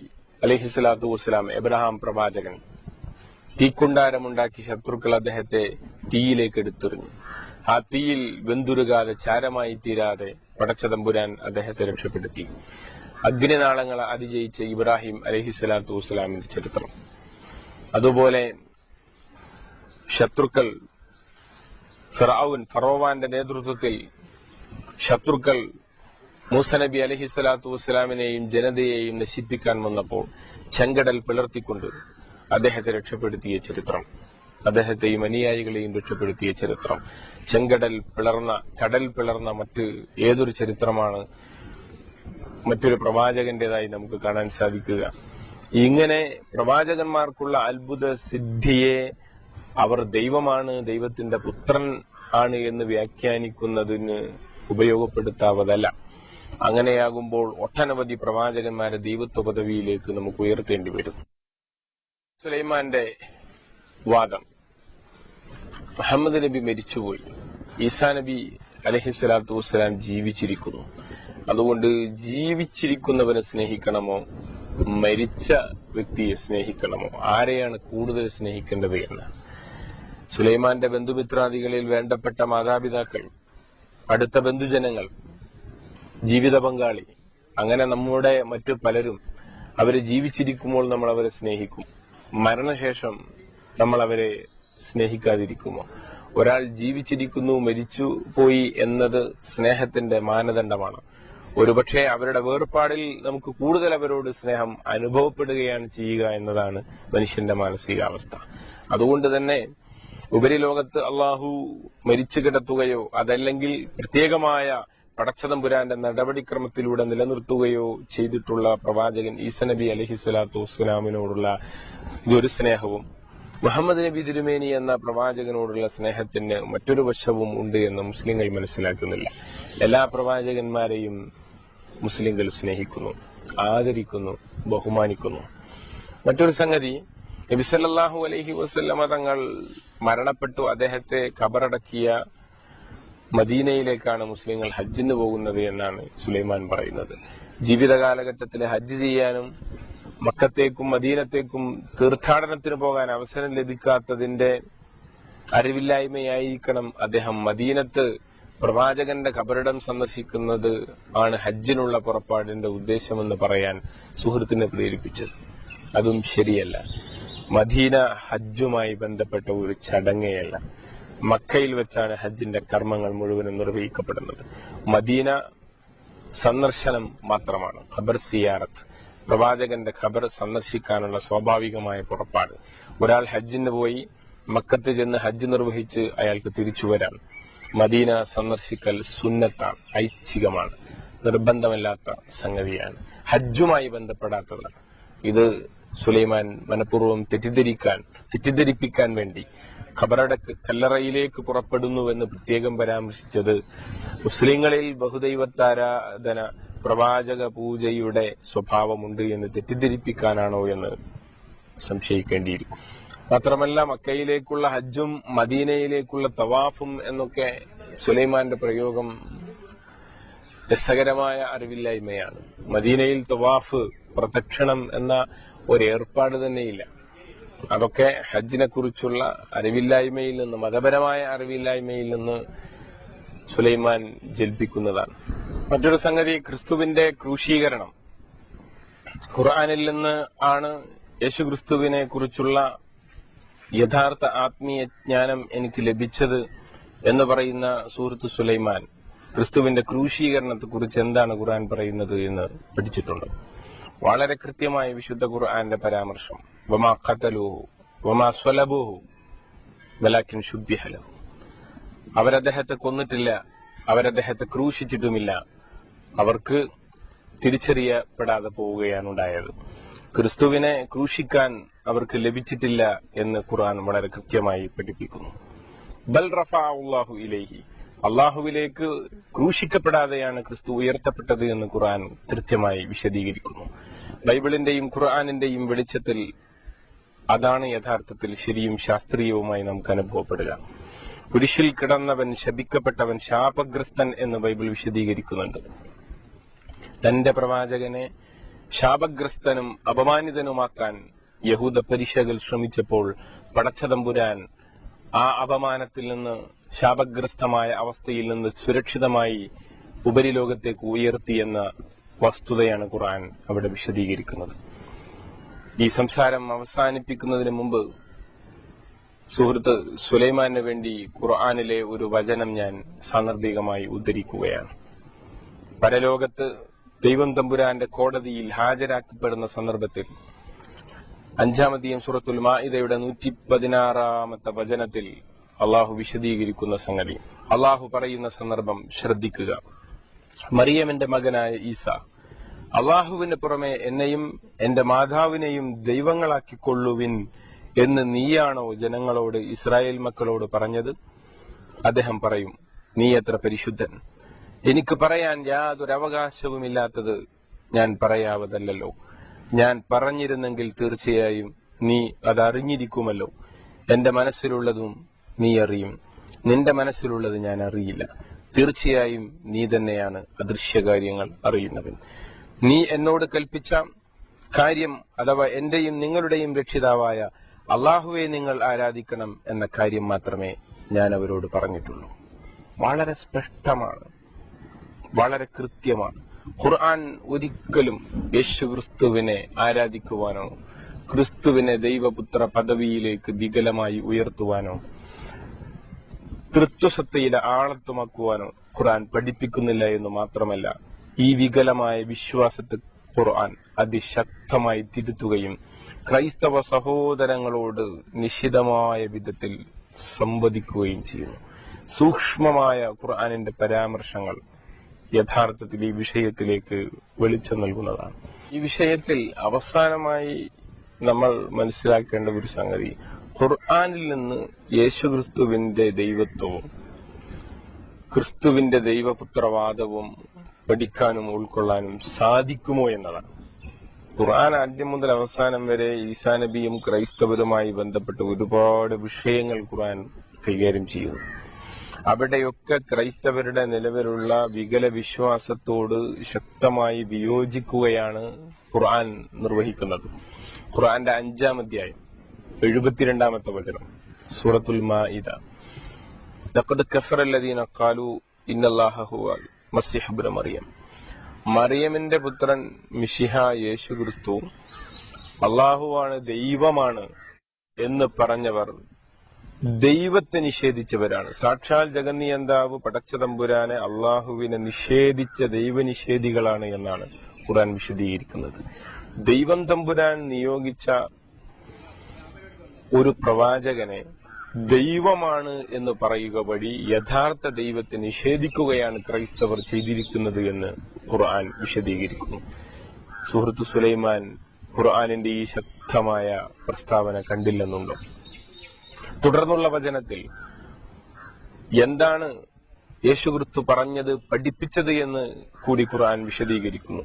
അലൈഹിസ്സലാത്തു വസ്സലാം, എബ്രഹാം പ്രവാചകൻ, തീക്കുണ്ടാരമുണ്ടാക്കി ശത്രുക്കൾ അദ്ദേഹത്തെ തീയിലേക്ക് എടുത്തെറിഞ്ഞു. ആ തീയിൽ വെന്തുരുകാതെ ചാരമായി തീരാതെ പടച്ചതമ്പുരാൻ അദ്ദേഹത്തെ രക്ഷപ്പെടുത്തി. അഗ്നിനാളങ്ങളെ അതിജയിച്ച ഇബ്രാഹിം അലൈഹിസ്സലാത്തു വസ്സലാമിന്റെ ചരിത്രം. അതുപോലെ ശത്രുക്കൾ, ഫറോവാന്റെ നേതൃത്വത്തിൽ ശത്രുക്കൾ മൂസ നബി അലൈഹിസ്സലാത്തു വസ്സലാമിനെയും ജനതയെയും നശിപ്പിക്കാൻ വന്നപ്പോൾ ചെങ്കടൽ പിളർത്തിക്കൊണ്ട് അദ്ദേഹത്തെ രക്ഷപ്പെടുത്തിയ ചരിത്രം, അദ്ദേഹത്തെയും അനുയായികളെയും രക്ഷപ്പെടുത്തിയ ചരിത്രം. ചെങ്കടൽ പിളർന്ന, കടൽ പിളർന്ന മറ്റ് ഏതൊരു ചരിത്രമാണ് മറ്റൊരു പ്രവാചകന്റേതായി നമുക്ക് കാണാൻ സാധിക്കുക? ഇങ്ങനെ പ്രവാചകന്മാർക്കുള്ള അത്ഭുത സിദ്ധിയെ അവർ ദൈവമാണ്, ദൈവത്തിന്റെ പുത്രൻ ആണ് എന്ന് വ്യാഖ്യാനിക്കുന്നതിന് ഉപയോഗപ്പെടുത്താവതല്ല. അങ്ങനെയാകുമ്പോൾ ഒട്ടനവധി പ്രവാചകന്മാരെ ദൈവത്വ പദവിയിലേക്ക് നമുക്ക് ഉയർത്തേണ്ടി വരും. സുലൈമാന്റെ വാദം, മുഹമ്മദ് നബി മരിച്ചുപോയി, ഈസാ നബി അലൈഹിസ്സലാത്തു വസ്സലാം ജീവിച്ചിരിക്കുന്നു, അതുകൊണ്ട് ജീവിച്ചിരിക്കുന്നവനെ സ്നേഹിക്കണമോ മരിച്ച വ്യക്തിയെ സ്നേഹിക്കണമോ, ആരെയാണ് കൂടുതൽ സ്നേഹിക്കേണ്ടത് എന്ന്. സുലൈമാന്റെ ബന്ധുമിത്രാദികളിൽ വേണ്ടപ്പെട്ട മാതാപിതാക്കൾ, അടുത്ത ബന്ധുജനങ്ങൾ, ജീവിത പങ്കാളി, അങ്ങനെ നമ്മുടെ മറ്റു പലരും അവരെ ജീവിച്ചിരിക്കുമ്പോൾ നമ്മൾ അവരെ സ്നേഹിക്കും, മരണശേഷം നമ്മൾ അവരെ സ്നേഹിക്കാതിരിക്കുമോ? ഒരാൾ ജീവിച്ചിരിക്കുന്നു, മരിച്ചു പോയി എന്നത് സ്നേഹത്തിന്റെ മാനദണ്ഡമാണ്. ഒരുപക്ഷെ അവരുടെ വേർപാടിൽ നമുക്ക് കൂടുതൽ അവരോട് സ്നേഹം അനുഭവപ്പെടുകയാണ് ചെയ്യുക എന്നതാണ് മനുഷ്യന്റെ മാനസികാവസ്ഥ. അതുകൊണ്ട് തന്നെ ഉപരിലോകത്ത് അള്ളാഹു മരിച്ചു കിടത്തുകയോ അതല്ലെങ്കിൽ പ്രത്യേകമായ പടച്ചതമ്പുരാന്റെ നടപടിക്രമത്തിലൂടെ നിലനിർത്തുകയോ ചെയ്തിട്ടുള്ള പ്രവാചകൻ ഈസാ നബി അലൈഹിസ്സലാത്തു വസ്സലാമിനോടുള്ള ഇതൊരു സ്നേഹവും മുഹമ്മദ് നബി തിരുമേനി എന്ന പ്രവാചകനോടുള്ള സ്നേഹത്തിന് മറ്റൊരു വശവും ഉണ്ട് എന്ന് മുസ്ലിങ്ങൾ മനസ്സിലാക്കുന്നില്ല. എല്ലാ പ്രവാചകന്മാരെയും മുസ്ലിങ്ങൾ സ്നേഹിക്കുന്നു, ആദരിക്കുന്നു, ബഹുമാനിക്കുന്നു. മറ്റൊരു സംഗതി, നബി സല്ലല്ലാഹു അലൈഹി വസല്ലമ തങ്ങൾ മരണപ്പെട്ടു, അദ്ദേഹത്തെ ഖബറടക്കിയ മദീനയിലേക്കാണ് മുസ്ലിങ്ങൾ ഹജ്ജിന് പോകുന്നത് എന്നാണ് സുലൈമാൻ പറയുന്നത്. ജീവിത കാലഘട്ടത്തിൽ ഹജ്ജ് ചെയ്യാനും മക്കത്തേക്കും മദീനത്തേക്കും തീർത്ഥാടനത്തിന് പോകാൻ അവസരം ലഭിക്കാത്തതിന്റെ അറിവില്ലായ്മയായിരിക്കണം അദ്ദേഹം മദീനത്ത് പ്രവാചകന്റെ ഖബറിടം സന്ദർശിക്കുന്നത് ആണ് ഹജ്ജിനുള്ള പുറപ്പാടിന്റെ ഉദ്ദേശമെന്ന് പറയാൻ സുഹൃത്തിനെ പ്രേരിപ്പിച്ചത്. അതും ശരിയല്ല. മദീന ഹജ്ജുമായി ബന്ധപ്പെട്ട ഒരു ചടങ്ങേയല്ല. മക്കയിൽ വെച്ചാണ് ഹജ്ജിന്റെ കർമ്മങ്ങൾ മുഴുവനും നിർവഹിക്കപ്പെടുന്നത്. മദീന സന്ദർശനം മാത്രമാണ് ഖബർ സിയാറത്ത്, പ്രവാചകന്റെ ഖബർ സന്ദർശിക്കാനുള്ള സ്വാഭാവികമായ പുറപ്പാട്. ഒരാൾ ഹജ്ജിന് പോയി മക്കത്ത് ചെന്ന് ഹജ്ജ് നിർവഹിച്ച് അയാൾക്ക് തിരിച്ചു വരാം. മദീന സന്ദർശിക്കൽ സുന്നത്താണ്, ഐച്ഛികമാണ്, നിർബന്ധമല്ലാത്ത സംഗതിയാണ്, ഹജ്ജുമായി ബന്ധപ്പെടാത്തതാണ്. ഇത് സുലൈമാൻ മനഃപൂർവ്വം തെറ്റിദ്ധരിപ്പിക്കാൻ വേണ്ടി കല്ലറയിലേക്ക് പുറപ്പെടുന്നുവെന്ന് പ്രത്യേകം പരാമർശിച്ചത് മുസ്ലിങ്ങളിൽ ബഹുദൈവത്താരാധന, പ്രവാചക പൂജയുടെ സ്വഭാവമുണ്ട് എന്ന് തെറ്റിദ്ധരിപ്പിക്കാനാണോ എന്ന് സംശയിക്കേണ്ടിയിരിക്കും. മാത്രമല്ല, മക്കയിലേക്കുള്ള ഹജ്ജും മദീനയിലേക്കുള്ള തവാഫും എന്നൊക്കെ സുലൈമാന്റെ പ്രയോഗം രസകരമായ അറിവില്ലായ്മയാണ്. മദീനയിൽ തവാഫ്, പ്രദക്ഷിണം എന്ന ഒരു ഏർപ്പാട് തന്നെയില്ല. അതൊക്കെ ഹജ്ജിനെ കുറിച്ചുള്ള അറിവില്ലായ്മയിൽ നിന്ന്, മതപരമായ അറിവില്ലായ്മയിൽ നിന്ന് സുലൈമാൻ ജൽപ്പിക്കുന്നതാണ്. മറ്റൊരു സംഗതി, ക്രിസ്തുവിന്റെ ക്രൂശീകരണം. ഖുർആനിൽ നിന്ന് ആണ് യേശുക്രിസ്തുവിനെ കുറിച്ചുള്ള യഥാർത്ഥ ആത്മീയ ജ്ഞാനം എനിക്ക് ലഭിച്ചത് എന്ന് പറയുന്ന സൂറത്ത് സുലൈമാൻ ക്രിസ്തുവിന്റെ ക്രൂശീകരണത്തെ കുറിച്ച് എന്താണ് ഖുർആൻ പറയുന്നത് എന്ന് പഠിച്ചിട്ടുണ്ട്. വളരെ കൃത്യമായ വിശുദ്ധ ഖുർആന്റെ പരാമർശം, വമാ ഖതലൂഹു വമാ സ്വലബൂഹു വലാകിൻ ശുബ്ബിഹ ലഹു. അവരദ്ദേഹത്തെ കൊന്നിട്ടില്ല, അവരദ്ദേഹത്തെ ക്രൂശിച്ചിട്ടുമില്ല, അവർക്ക് തിരിച്ചറിയപ്പെടാതെ പോവുകയാണ് ഉണ്ടായത്. ക്രിസ്തുവിനെ ക്രൂശിക്കാൻ അവർക്ക് ലഭിച്ചിട്ടില്ല എന്ന് ഖുർആൻ വളരെ കൃത്യമായി പഠിപ്പിക്കുന്നു. ബൽ റഫഅഹുല്ലാഹു ഇലൈഹി, അള്ളാഹുവിലേക്ക് ക്രൂശിക്കപ്പെടാതെയാണ് ക്രിസ്തു ഉയർത്തപ്പെട്ടത് എന്ന് ഖുർആൻ കൃത്യമായി വിശദീകരിക്കുന്നു. ബൈബിളിന്റെയും ഖുർആനിന്റെയും വെളിച്ചത്തിൽ അതാണ് യഥാർത്ഥത്തിൽ ശരിയും ശാസ്ത്രീയവുമായി നമുക്ക് അനുഭവപ്പെടുക. കുരിശിൽ കിടന്നവൻ ശപിക്കപ്പെട്ടവൻ, ശാപഗ്രസ്തൻ എന്ന് ബൈബിൾ വിശദീകരിക്കുന്നുണ്ട്. തന്റെ പ്രവാചകനെ ശാപഗ്രസ്തനും അപമാനിതനുമാക്കാൻ യഹൂദ പരീക്ഷകൾ ശ്രമിച്ചപ്പോൾ പടച്ചതമ്പുരാൻ ആ അപമാനത്തിൽ നിന്ന്, ശാപഗ്രസ്തമായ അവസ്ഥയിൽ നിന്ന് സുരക്ഷിതമായി ഉപരിലോകത്തേക്ക് ഉയർത്തിയെന്ന വസ്തുതയാണ് ഖുർആൻ അവിടെ വിശദീകരിക്കുന്നത്. ഈ സംസാരം അവസാനിപ്പിക്കുന്നതിന് മുമ്പ് സുഹൃത്ത് സുലൈമാന് വേണ്ടി ഖുർആനിലെ ഒരു വചനം ഞാൻ സാന്ദർഭികമായി ഉദ്ധരിക്കുകയാണ്. പരലോകത്ത് ദൈവം തമ്പുരാന്റെ കോടതിയിൽ ഹാജരാക്കപ്പെടുന്ന സന്ദർഭത്തിൽ 5-ാം അധ്യായം സൂറത്തുൽ മാഇദയുടെ 116-ാമത്തെ വചനത്തിൽ അള്ളാഹു വിശദീകരിക്കുന്ന സംഗതി, അള്ളാഹു പറയുന്ന സന്ദർഭം ശ്രദ്ധിക്കുക. മറിയമിന്റെ മകനായ ഈസ, അള്ളാഹുവിന് പുറമെ എന്നെയും എന്റെ മാതാവിനെയും ദൈവങ്ങളാക്കിക്കൊള്ളുവിൻ എന്ന് നീയാണോ ജനങ്ങളോട്, ഇസ്രായേൽ മക്കളോട് പറഞ്ഞത്? അദ്ദേഹം പറയും, നീ എത്ര പരിശുദ്ധൻ, എനിക്ക് പറയാൻ യാതൊരു അവകാശവുമില്ലാത്തത് ഞാൻ പറയാവതല്ലോ. ഞാൻ പറഞ്ഞിരുന്നെങ്കിൽ തീർച്ചയായും നീ അതറിഞ്ഞിരിക്കുമല്ലോ. എന്റെ മനസ്സിലുള്ളതും നീ അറിയും, നിന്റെ മനസ്സിലുള്ളത് ഞാൻ അറിയില്ല. തീർച്ചയായും നീ തന്നെയാണ് അദൃശ്യകാര്യങ്ങൾ അറിയുന്നവൻ. നീ എന്നോട് കൽപ്പിച്ച കാര്യം, അഥവാ എന്റെയും നിങ്ങളുടെയും രക്ഷിതാവായ അള്ളാഹുവെ നിങ്ങൾ ആരാധിക്കണം എന്ന കാര്യം മാത്രമേ ഞാൻ അവരോട് പറഞ്ഞിട്ടുള്ളൂ. വളരെ സ്പഷ്ടമാണ്, വളരെ കൃത്യമാണ്. ഖുർആൻ ഒരിക്കലും യേശുക്രിസ്തുവിനെ ആരാധിക്കുവാനോ ക്രിസ്തുവിനെ ദൈവപുത്ര പദവിയിലേക്ക് വികലമായി ഉയർത്തുവാനോ തൃത്വസത്തയിലെ ആളത്വമാക്കുവാനോ ഖുർആൻ പഠിപ്പിക്കുന്നില്ല എന്ന് മാത്രമല്ല, ഈ വികലമായ വിശ്വാസത്തെ ഖുർആൻ അതിശക്തമായി തിരുത്തുകയും ക്രൈസ്തവ സഹോദരങ്ങളോട് നിശിതമായ വിധത്തിൽ സംവദിക്കുകയും ചെയ്യുന്നു. സൂക്ഷ്മമായ ഖുർആനിന്റെ പരാമർശങ്ങൾ യഥാർത്ഥത്തിൽ ഈ വിഷയത്തിലേക്ക് വെളിച്ചം നൽകുന്നതാണ്. ഈ വിഷയത്തിൽ അവസാനമായി നമ്മൾ മനസ്സിലാക്കേണ്ട ഒരു സംഗതി, ഖുർആനിൽ നിന്ന് യേശുക്രിസ്തുവിന്റെ ദൈവത്വവും ക്രിസ്തുവിന്റെ ദൈവപുത്രവാദവും പഠിക്കാനും ഉൾക്കൊള്ളാനും സാധിക്കുമോ എന്നതാണ്. ഖുർആൻ ആദ്യം മുതൽ അവസാനം വരെ ഈസാ നബിയും ക്രൈസ്തവരുമായി ബന്ധപ്പെട്ട് ഒരുപാട് വിഷയങ്ങൾ ഖുർആൻ കൈകാര്യം ചെയ്യുന്നു. അവിടെയൊക്കെ ക്രൈസ്തവരുടെ നിലവിലുള്ള വികല വിശ്വാസത്തോട് ശക്തമായി വിയോജിക്കുകയാണ് ഖുർആൻ നിർവഹിക്കുന്നത്. ഖുർആന്റെ 5-ാം അധ്യായം 72-ാമത്തെ വചനം, സൂറത്തുൽ മാഇദ, ലഖദ് കഫറ അല്ലദീന ഖാലൂ ഇന്നല്ലാഹ ഹുവൽ മസീഹ് ഇബ്നു മറിയം, മറിയമിന്റെ പുത്രൻ മിശിഹ യേശുക്രിസ്തു അള്ളാഹുവാണ്, ദൈവമാണ് എന്ന് പറഞ്ഞവർ ദൈവത്തെ നിഷേധിച്ചവരാണ്. സാക്ഷാൽ ജഗന്നിയന്താവ് പടച്ചതമ്പുരാനെ അള്ളാഹുവിനെ നിഷേധിച്ച ദൈവനിഷേധികളാണ് എന്നാണ് ഖുർആൻ വിശദീകരിക്കുന്നത്. ദൈവം തമ്പുരാൻ നിയോഗിച്ച ഒരു പ്രവാചകനെ ദൈവമാണ് എന്ന് പറയുക വഴി യഥാർത്ഥ ദൈവത്തെ നിഷേധിക്കുകയാണ് ക്രൈസ്തവർ ചെയ്തിരിക്കുന്നത് എന്ന് ഖുർആൻ വിശദീകരിക്കുന്നു. സുഹൃത്ത് സുലൈമാൻ ഖുർആനിന്റെ ഈ ശക്തമായ പ്രസ്താവന കണ്ടില്ലെന്നുണ്ടോ? തുടർന്നുള്ള വചനത്തിൽ എന്താണ് യേശുക്രിസ്തു പറഞ്ഞത്, പഠിപ്പിച്ചത് എന്ന് കൂടി ഖുർആൻ വിശദീകരിക്കുന്നു.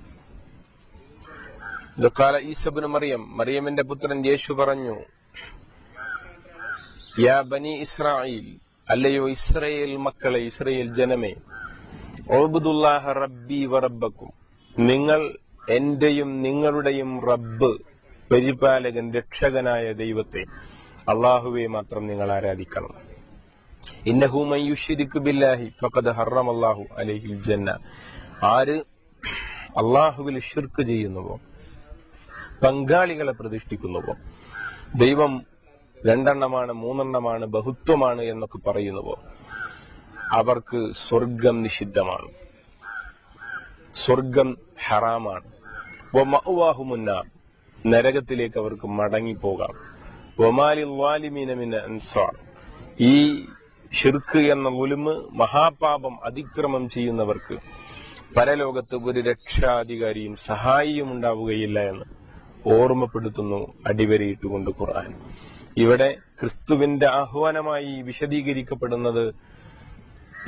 ഖാല ഈസാ ഇബ്നു മറിയം, മറിയമിന്റെ പുത്രൻ യേശു പറഞ്ഞു, യാ ബനി ഇസ്രായീൽ, അല്ലയോ ഇസ്രായേൽ മക്കളെ, ഇസ്രായേൽ ജനമേ, ഉഅ്ബുദുല്ലാഹ റബ്ബി വറബ്ബക്കും, നിങ്ങൾ എന്റെയും നിങ്ങളുടെയും റബ്ബ്, പരിപാലകൻ, രക്ഷകനായ ദൈവത്തെ, അള്ളാഹുവെ മാത്രം നിങ്ങൾ ആരാധിക്കണം. ഇന്നഹു മൻ യുശ്രിക് ബില്ലാഹി ഫഖദ് ഹറമല്ലാഹു അലൈഹിൽ ജന്ന, ആര് അള്ളാഹുവിൽ ശിർക്ക് ചെയ്യുന്നുവോ, പങ്കാളികളെ പ്രതിഷ്ഠിക്കുന്നുവോ, ദൈവം രണ്ടെണ്ണമാണ്, മൂന്നെണ്ണമാണ്, ബഹുത്വമാണ് എന്നൊക്കെ പറയുന്നുവോ, അവർക്ക് സ്വർഗം നിഷിദ്ധമാണ്, സ്വർഗം ഹറാമാണ്. വമഅ്വാഹു മുന്നാർ, നരകത്തിലേക്ക് അവർക്ക് മടങ്ങിപ്പോകാം. വമാലിൽ ളാലിമീന മിൻ അൻസാർ, ഈ ശിർക്ക് എന്ന ഉലുമ്, മഹാപാപം, അതിക്രമം ചെയ്യുന്നവർക്ക് പരലോകത്ത് ഒരു രക്ഷാധികാരിയും സഹായിയും ഉണ്ടാവുകയില്ല എന്ന് ഓർമ്മപ്പെടുത്തുന്നു അടിവരയിട്ടുകൊണ്ട് ഖുർആൻ. ഇവിടെ ക്രിസ്തുവിന്റെ ആഹ്വാനമായി വിശദീകരിക്കപ്പെടുന്നത്,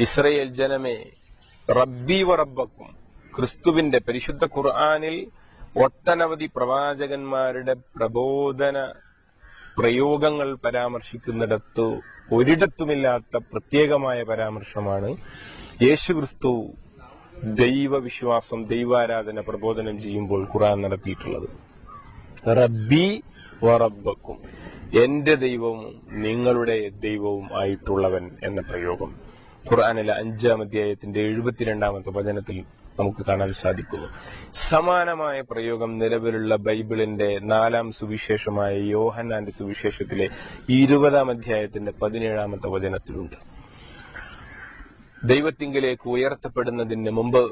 ഇസ്രായേൽ ജനമേ, റബ്ബി വറബ്ബക്കും, ക്രിസ്തുവിന്റെ പരിശുദ്ധ ഖുർആനിൽ ഒട്ടനവധി പ്രവാചകന്മാരുടെ പ്രബോധന പ്രയോഗങ്ങൾ പരാമർശിക്കുന്നിടത്ത് ഒരിടത്തുമില്ലാത്ത പ്രത്യേകമായ പരാമർശമാണ് യേശുക്രിസ്തു ദൈവവിശ്വാസം, ദൈവാരാധന പ്രബോധനം ചെയ്യുമ്പോൾ ഖുർആൻ നടത്തിയിട്ടുള്ളത്. റബ്ബി വറബ്ബക്കും, എന്റെ ദൈവവും നിങ്ങളുടെ ദൈവവും ആയിട്ടുള്ളവൻ എന്ന പ്രയോഗം ഖുർആനിലെ 5-ാം അധ്യായത്തിന്റെ 72-ാമത്തെ വചനത്തിൽ നമുക്ക് കാണാൻ സാധിക്കുന്നു. സമാനമായ പ്രയോഗം നിലവിലുള്ള ബൈബിളിന്റെ 4-ാം സുവിശേഷമായ യോഹന്നാന്റെ സുവിശേഷത്തിലെ 20-ാം അധ്യായത്തിന്റെ 17-ാമത്തെ വചനത്തിലുണ്ട്. ദൈവത്തിങ്കിലേക്ക് ഉയർത്തപ്പെടുന്നതിന് മുമ്പ്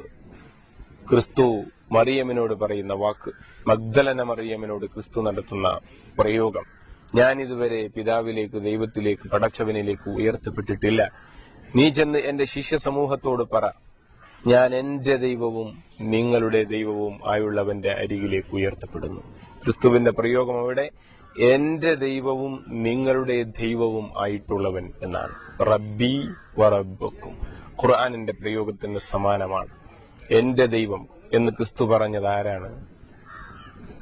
ക്രിസ്തു മറിയമിനോട് പറയുന്ന വാക്ക്, മഗ്ദലന മറിയമിനോട് ക്രിസ്തു നടത്തുന്ന പ്രയോഗം, ഞാൻ ഇതുവരെ പിതാവിലേക്ക്, ദൈവത്തിലേക്ക്, പടച്ചവനിലേക്ക് ഉയർത്തപ്പെട്ടിട്ടില്ല. നീ ചെന്ന് എന്റെ ശിഷ്യ സമൂഹത്തോട് പറ, ഞാൻ എന്റെ ദൈവവും നിങ്ങളുടെ ദൈവവും ആയുള്ളവന്റെ അരികിലേക്ക് ഉയർത്തപ്പെടുന്നു. ക്രിസ്തുവിന്റെ പ്രയോഗം അവിടെ എന്റെ ദൈവവും നിങ്ങളുടെ ദൈവവും ആയിട്ടുള്ളവൻ എന്നാണ്. റബ്ബി വറബ്ബക്കും ഖുർആനിന്റെ പ്രയോഗത്തിന് സമാനമാണ്. എന്റെ ദൈവം എന്ന് ക്രിസ്തു പറഞ്ഞത് ആരാണ്?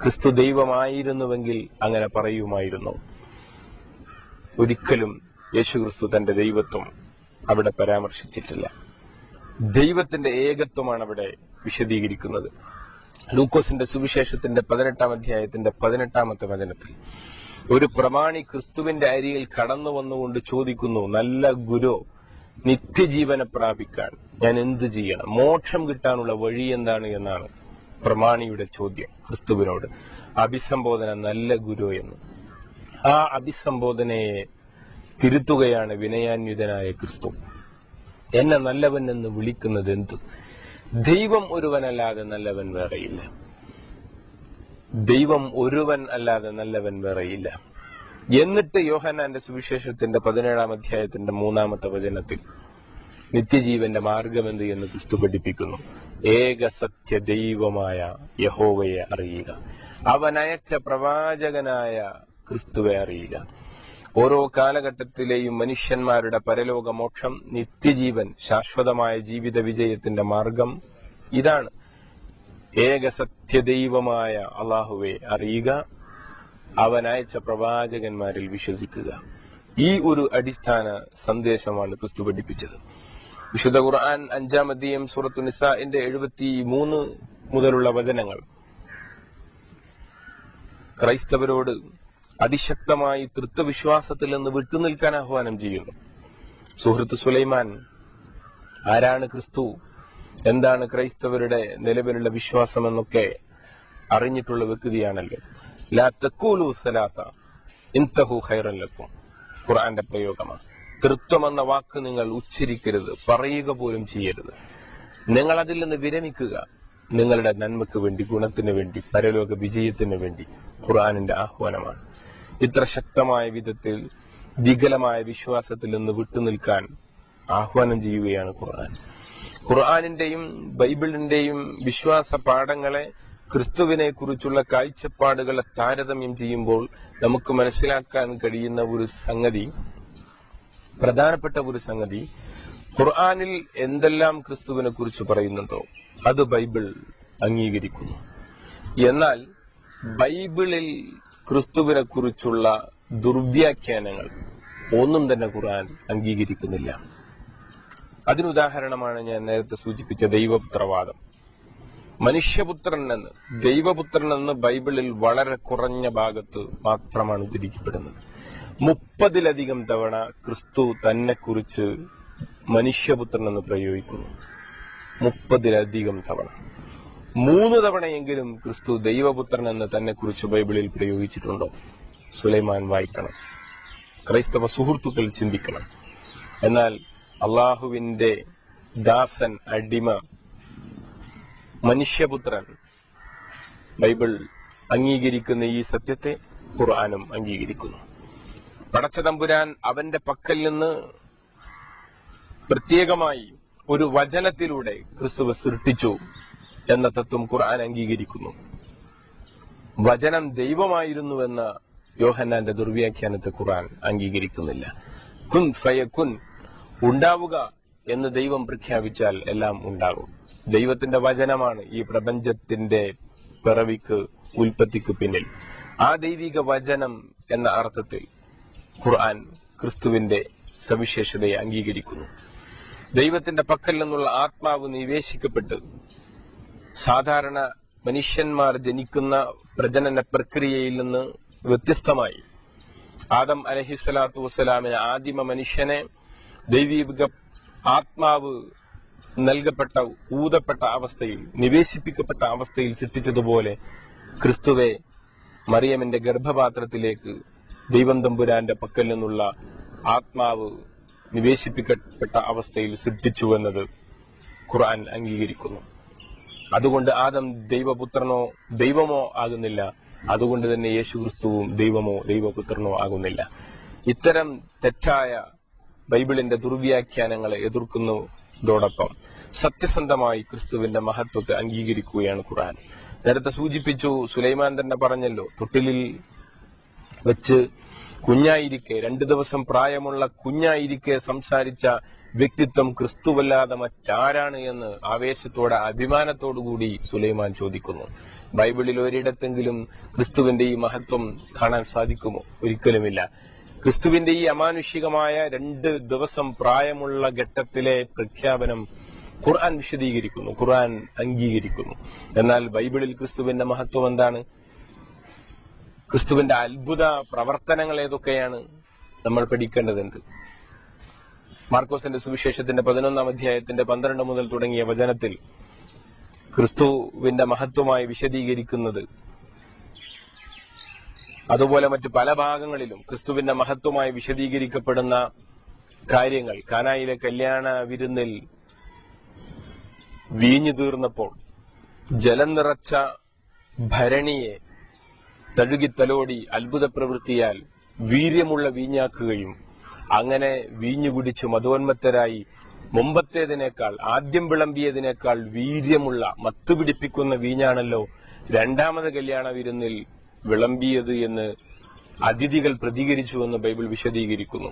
ക്രിസ്തു ദൈവമായിരുന്നുവെങ്കിൽ അങ്ങനെ പറയുമായിരുന്നു. ഒരിക്കലും യേശുക്രിസ്തു തന്റെ ദൈവത്വം അവിടെ പരാമർശിച്ചിട്ടില്ല. ദൈവത്തിന്റെ ഏകത്വമാണ് അവിടെ വിശദീകരിക്കുന്നത്. ലൂക്കോസിന്റെ സുവിശേഷത്തിന്റെ 18-ാം അധ്യായത്തിന്റെ 18-ാമത്തെ വചനത്തിൽ ഒരു പ്രമാണി ക്രിസ്തുവിന്റെ അരികിൽ കടന്നു വന്നുകൊണ്ട് ചോദിക്കുന്നു, നല്ല ഗുരു, നിത്യജീവനെ പ്രാപിക്കാൻ ഞാൻ എന്ത് ചെയ്യണം? മോക്ഷം കിട്ടാനുള്ള വഴി എന്താണ് എന്നാണ് പ്രമാണിയുടെ ചോദ്യം ക്രിസ്തുവിനോട്. അഭിസംബോധന നല്ല ഗുരു എന്ന്. ആ അഭിസംബോധനയെ തിരുത്തുകയാണ് വിനയാന്വിതനായ ക്രിസ്തു. എന്നെ നല്ലവൻ എന്ന് വിളിക്കുന്നത് എന്ത്? ദൈവം ഒരുവനല്ലാതെ നല്ലവൻ വേറെയില്ല. ദൈവം ഒരുവൻ അല്ലാതെ നല്ലവൻ വേറെയില്ല. എന്നിട്ട് യോഹന്നാന്റെ സുവിശേഷത്തിന്റെ 17-ാം അധ്യായത്തിന്റെ 3-ാമത്തെ വചനത്തിൽ നിത്യജീവന്റെ മാർഗമെന്ത് എന്ന് ക്രിസ്തു പഠിപ്പിക്കുന്നു. ഏക സത്യ ദൈവമായ യഹോവയെ അറിയുക, അവൻ അയച്ച പ്രവാചകനായ ക്രിസ്തുവെ അറിയുക. ഓരോ കാലഘട്ടത്തിലെയും മനുഷ്യന്മാരുടെ പരലോക മോക്ഷം, നിത്യജീവൻ, ശാശ്വതമായ ജീവിത വിജയത്തിന്റെ മാർഗം ഇതാണ്. ഏക സത്യദൈവമായ അള്ളാഹുവെ അറിയുക, അവൻ അയച്ച പ്രവാചകന്മാരിൽ വിശ്വസിക്കുക. ഈ ഒരു അടിസ്ഥാന സന്ദേശമാണ് ക്രിസ്തു പഠിപ്പിച്ചത്. വിശുദ്ധ ഖുർആൻ 5-ാം അധ്യായം സൂറത്തു നിസാഇന്റെ 73 മുതലുള്ള വചനങ്ങൾ ക്രൈസ്തവരോട് അതിശക്തമായി തൃത്വവിശ്വാസത്തിൽ നിന്ന് വിട്ടുനിൽക്കാൻ ആഹ്വാനം ചെയ്യുന്നു. സുഹൃത്ത് സുലൈമാൻ ആരാണ് ക്രിസ്തു, എന്താണ് ക്രൈസ്തവരുടെ നിലവിലുള്ള വിശ്വാസമെന്നൊക്കെ അറിഞ്ഞിട്ടുള്ള വ്യക്തിയാണല്ലോ. ലാ തഖൂലു സലാസ ഇൻതഹു ഖൈറൻ ലക്കും ഖുർആന്റെ പ്രയോഗമാണ്. തൃത്വം എന്ന വാക്ക് നിങ്ങൾ ഉച്ചരിക്കരുത്, പറയുക പോലും ചെയ്യരുത്. നിങ്ങൾ അതിൽ നിന്ന് വിരമിക്കുക, നിങ്ങളുടെ നന്മയ്ക്ക് വേണ്ടി, ഗുണത്തിന് വേണ്ടി, പരലോക വിജയത്തിന് വേണ്ടി ഖുർആനിന്റെ ആഹ്വാനമാണ്. ഇത്ര ശക്തമായ വിധത്തിൽ വികലമായ വിശ്വാസത്തിൽ നിന്ന് വിട്ടുനിൽക്കാൻ ആഹ്വാനം ചെയ്യുകയാണ് ഖുർആൻ. ഖുർആനിന്റെയും ബൈബിളിന്റെയും വിശ്വാസ പാഠങ്ങളെ ക്രിസ്തുവിനെ കുറിച്ചുള്ള കാഴ്ചപ്പാടുകളെ താരതമ്യം ചെയ്യുമ്പോൾ നമുക്ക് മനസ്സിലാക്കാൻ കഴിയുന്ന ഒരു സംഗതി, പ്രധാനപ്പെട്ട ഒരു സംഗതി, ഖുർആനിൽ എന്തെല്ലാം ക്രിസ്തുവിനെ കുറിച്ച് പറയുന്നുണ്ടോ അത് ബൈബിൾ അംഗീകരിക്കുന്നു. എന്നാൽ ബൈബിളിൽ ക്രിസ്തുവിനെ കുറിച്ചുള്ള ദുർവ്യാഖ്യാനങ്ങൾ ഒന്നും തന്നെ ഖുർആൻ അംഗീകരിക്കുന്നില്ല. അതിനുദാഹരണമാണ് ഞാൻ നേരത്തെ സൂചിപ്പിച്ച ദൈവപുത്രവാദം. മനുഷ്യപുത്രൻ എന്ന്, ദൈവപുത്രൻ എന്ന് ബൈബിളിൽ വളരെ കുറഞ്ഞ ഭാഗത്ത് മാത്രമാണ് ഉദ്ധരിക്കപ്പെടുന്നത്. 30-ലധികം തവണ ക്രിസ്തു തന്നെ കുറിച്ച് മനുഷ്യപുത്രൻ എന്ന് പ്രയോഗിക്കുന്നു. 30-ലധികം തവണ. 3 തവണയെങ്കിലും ക്രിസ്തു ദൈവപുത്രൻ എന്ന് തന്നെ കുറിച്ച് ബൈബിളിൽ പ്രയോഗിച്ചിട്ടുണ്ടോ? സുലൈമാൻ വായിക്കണം, ക്രൈസ്തവ സുഹൃത്തുക്കൾ ചിന്തിക്കണം. എന്നാൽ അള്ളാഹുവിന്റെ ദാസൻ, അടിമ, മനുഷ്യപുത്രൻ, ബൈബിൾ അംഗീകരിക്കുന്ന ഈ സത്യത്തെ ഖുർആനും അംഗീകരിക്കുന്നു. പടച്ച തമ്പുരാൻ അവന്റെ പക്കൽ നിന്ന് പ്രത്യേകമായി ഒരു വചനത്തിലൂടെ ക്രിസ്തുവെ സൃഷ്ടിച്ചു എന്ന തത്വം ഖുർആൻ അംഗീകരിക്കുന്നു. വചനം ദൈവമായിരുന്നുവെന്ന യോഹന്നാന്റെ ദുർവ്യാഖ്യാനത്തെ ഖുർആൻ അംഗീകരിക്കുന്നില്ല. കുൻ ഫയകുൻ, ഉണ്ടാവുക എന്ന് ദൈവം പ്രഖ്യാപിച്ചാൽ എല്ലാം ഉണ്ടാകും. ദൈവത്തിന്റെ വചനമാണ് ഈ പ്രപഞ്ചത്തിന്റെ പിറവിക്ക്, ഉൽപ്പത്തിക്ക് പിന്നിൽ. ആ ദൈവിക വചനം എന്ന അർത്ഥത്തിൽ ഖുർആൻ ക്രിസ്തുവിന്റെ സവിശേഷതയെ അംഗീകരിക്കുന്നു. ദൈവത്തിന്റെ പക്കൽ നിന്നുള്ള ആത്മാവ് നിവേശിക്കപ്പെട്ട് സാധാരണ മനുഷ്യന്മാർ ജനിക്കുന്ന പ്രജനന പ്രക്രിയയിൽ നിന്ന് വ്യത്യസ്തമായി ആദം അലൈഹിസ്സലാത്തു വസ്സലാമിന്, ആദിമ മനുഷ്യനെ ദൈവിക ആത്മാവ് നൽകപ്പെട്ട, ഊതപ്പെട്ട അവസ്ഥയിൽ, നിവേശിപ്പിക്കപ്പെട്ട അവസ്ഥയിൽ സൃഷ്ടിച്ചതുപോലെ ക്രിസ്തുവെ മറിയമിന്റെ ഗർഭപാത്രത്തിലേക്ക് ദൈവം തമ്പുരാന്റെ പക്കൽ നിന്നുള്ള ആത്മാവ് നിവേശിപ്പിക്കപ്പെട്ട അവസ്ഥയിൽ സൃഷ്ടിച്ചുവെന്നത് ഖുർആൻ അംഗീകരിക്കുന്നു. അതുകൊണ്ട് ആദം ദൈവപുത്രനോ ദൈവമോ ആകുന്നില്ല. അതുകൊണ്ട് തന്നെ യേശു ക്രിസ്തുവും ദൈവമോ ദൈവപുത്രനോ ആകുന്നില്ല. ഇത്തരം തെറ്റായ ബൈബിളിന്റെ ദുർവ്യാഖ്യാനങ്ങളെ എതിർക്കുന്നതോടൊപ്പം സത്യസന്ധമായി ക്രിസ്തുവിന്റെ മഹത്വത്തെ അംഗീകരിക്കുകയാണ് ഖുർആൻ. നേരത്തെ സൂചിപ്പിച്ചു, സുലൈമാൻ തന്നെ പറഞ്ഞല്ലോ, തൊട്ടിലിൽ വെച്ച് കുഞ്ഞായിരിക്കെ, 2 ദിവസം പ്രായമുള്ള കുഞ്ഞായിരിക്കെ സംസാരിച്ച വ്യക്തിത്വം ക്രിസ്തുവല്ലാതെ മറ്റാരാണ് എന്ന് ആവേശത്തോടെ, അഭിമാനത്തോടുകൂടി സുലൈമാൻ ചോദിക്കുന്നു. ബൈബിളിൽ ഒരിടത്തെങ്കിലും ക്രിസ്തുവിന്റെ ഈ മഹത്വം കാണാൻ സാധിക്കുമോ? ഒരിക്കലുമില്ല. ക്രിസ്തുവിന്റെ ഈ അമാനുഷികമായ 2 ദിവസം പ്രായമുള്ള ഘട്ടത്തിലെ പ്രഖ്യാപനം ഖുർആൻ വിശദീകരിക്കുന്നു, ഖുർആൻ അംഗീകരിക്കുന്നു. എന്നാൽ ബൈബിളിൽ ക്രിസ്തുവിന്റെ മഹത്വം എന്താണ്? ക്രിസ്തുവിന്റെ അത്ഭുത പ്രവർത്തനങ്ങൾ ഏതൊക്കെയാണ് നമ്മൾ പഠിക്കേണ്ടതുണ്ട്. മാർക്കോസിന്റെ സുവിശേഷത്തിന്റെ 11-ാം അധ്യായത്തിന്റെ 12 മുതൽ തുടങ്ങിയ വചനത്തിൽ ക്രിസ്തുവിന്റെ മഹത്വമായി വിശദീകരിക്കുന്നത്, അതുപോലെ മറ്റു പല ഭാഗങ്ങളിലും ക്രിസ്തുവിന്റെ മഹത്വമായി വിശദീകരിക്കപ്പെടുന്ന കാര്യങ്ങൾ, കാനായിലെ കല്യാണ വിരുന്നിൽ വീഞ്ഞു തീർന്നപ്പോൾ ജലം നിറച്ച ഭരണിയെ തഴുകിത്തലോടി അത്ഭുത പ്രവൃത്തിയാൽ വീര്യമുള്ള വീഞ്ഞാക്കുകയും അങ്ങനെ വീഞ്ഞു കുടിച്ചു മതോന്മത്തരായി മുമ്പത്തേതിനേക്കാൾ, ആദ്യം വിളമ്പിയതിനേക്കാൾ വീര്യമുള്ള, മത്തുപിടിപ്പിക്കുന്ന വീഞ്ഞാണല്ലോ 2ാമത് കല്യാണ വിരുന്നിൽ വിളമ്പിയത് എന്ന് അതിഥികൾ പ്രതികരിച്ചുവെന്ന് ബൈബിൾ വിശദീകരിക്കുന്നു.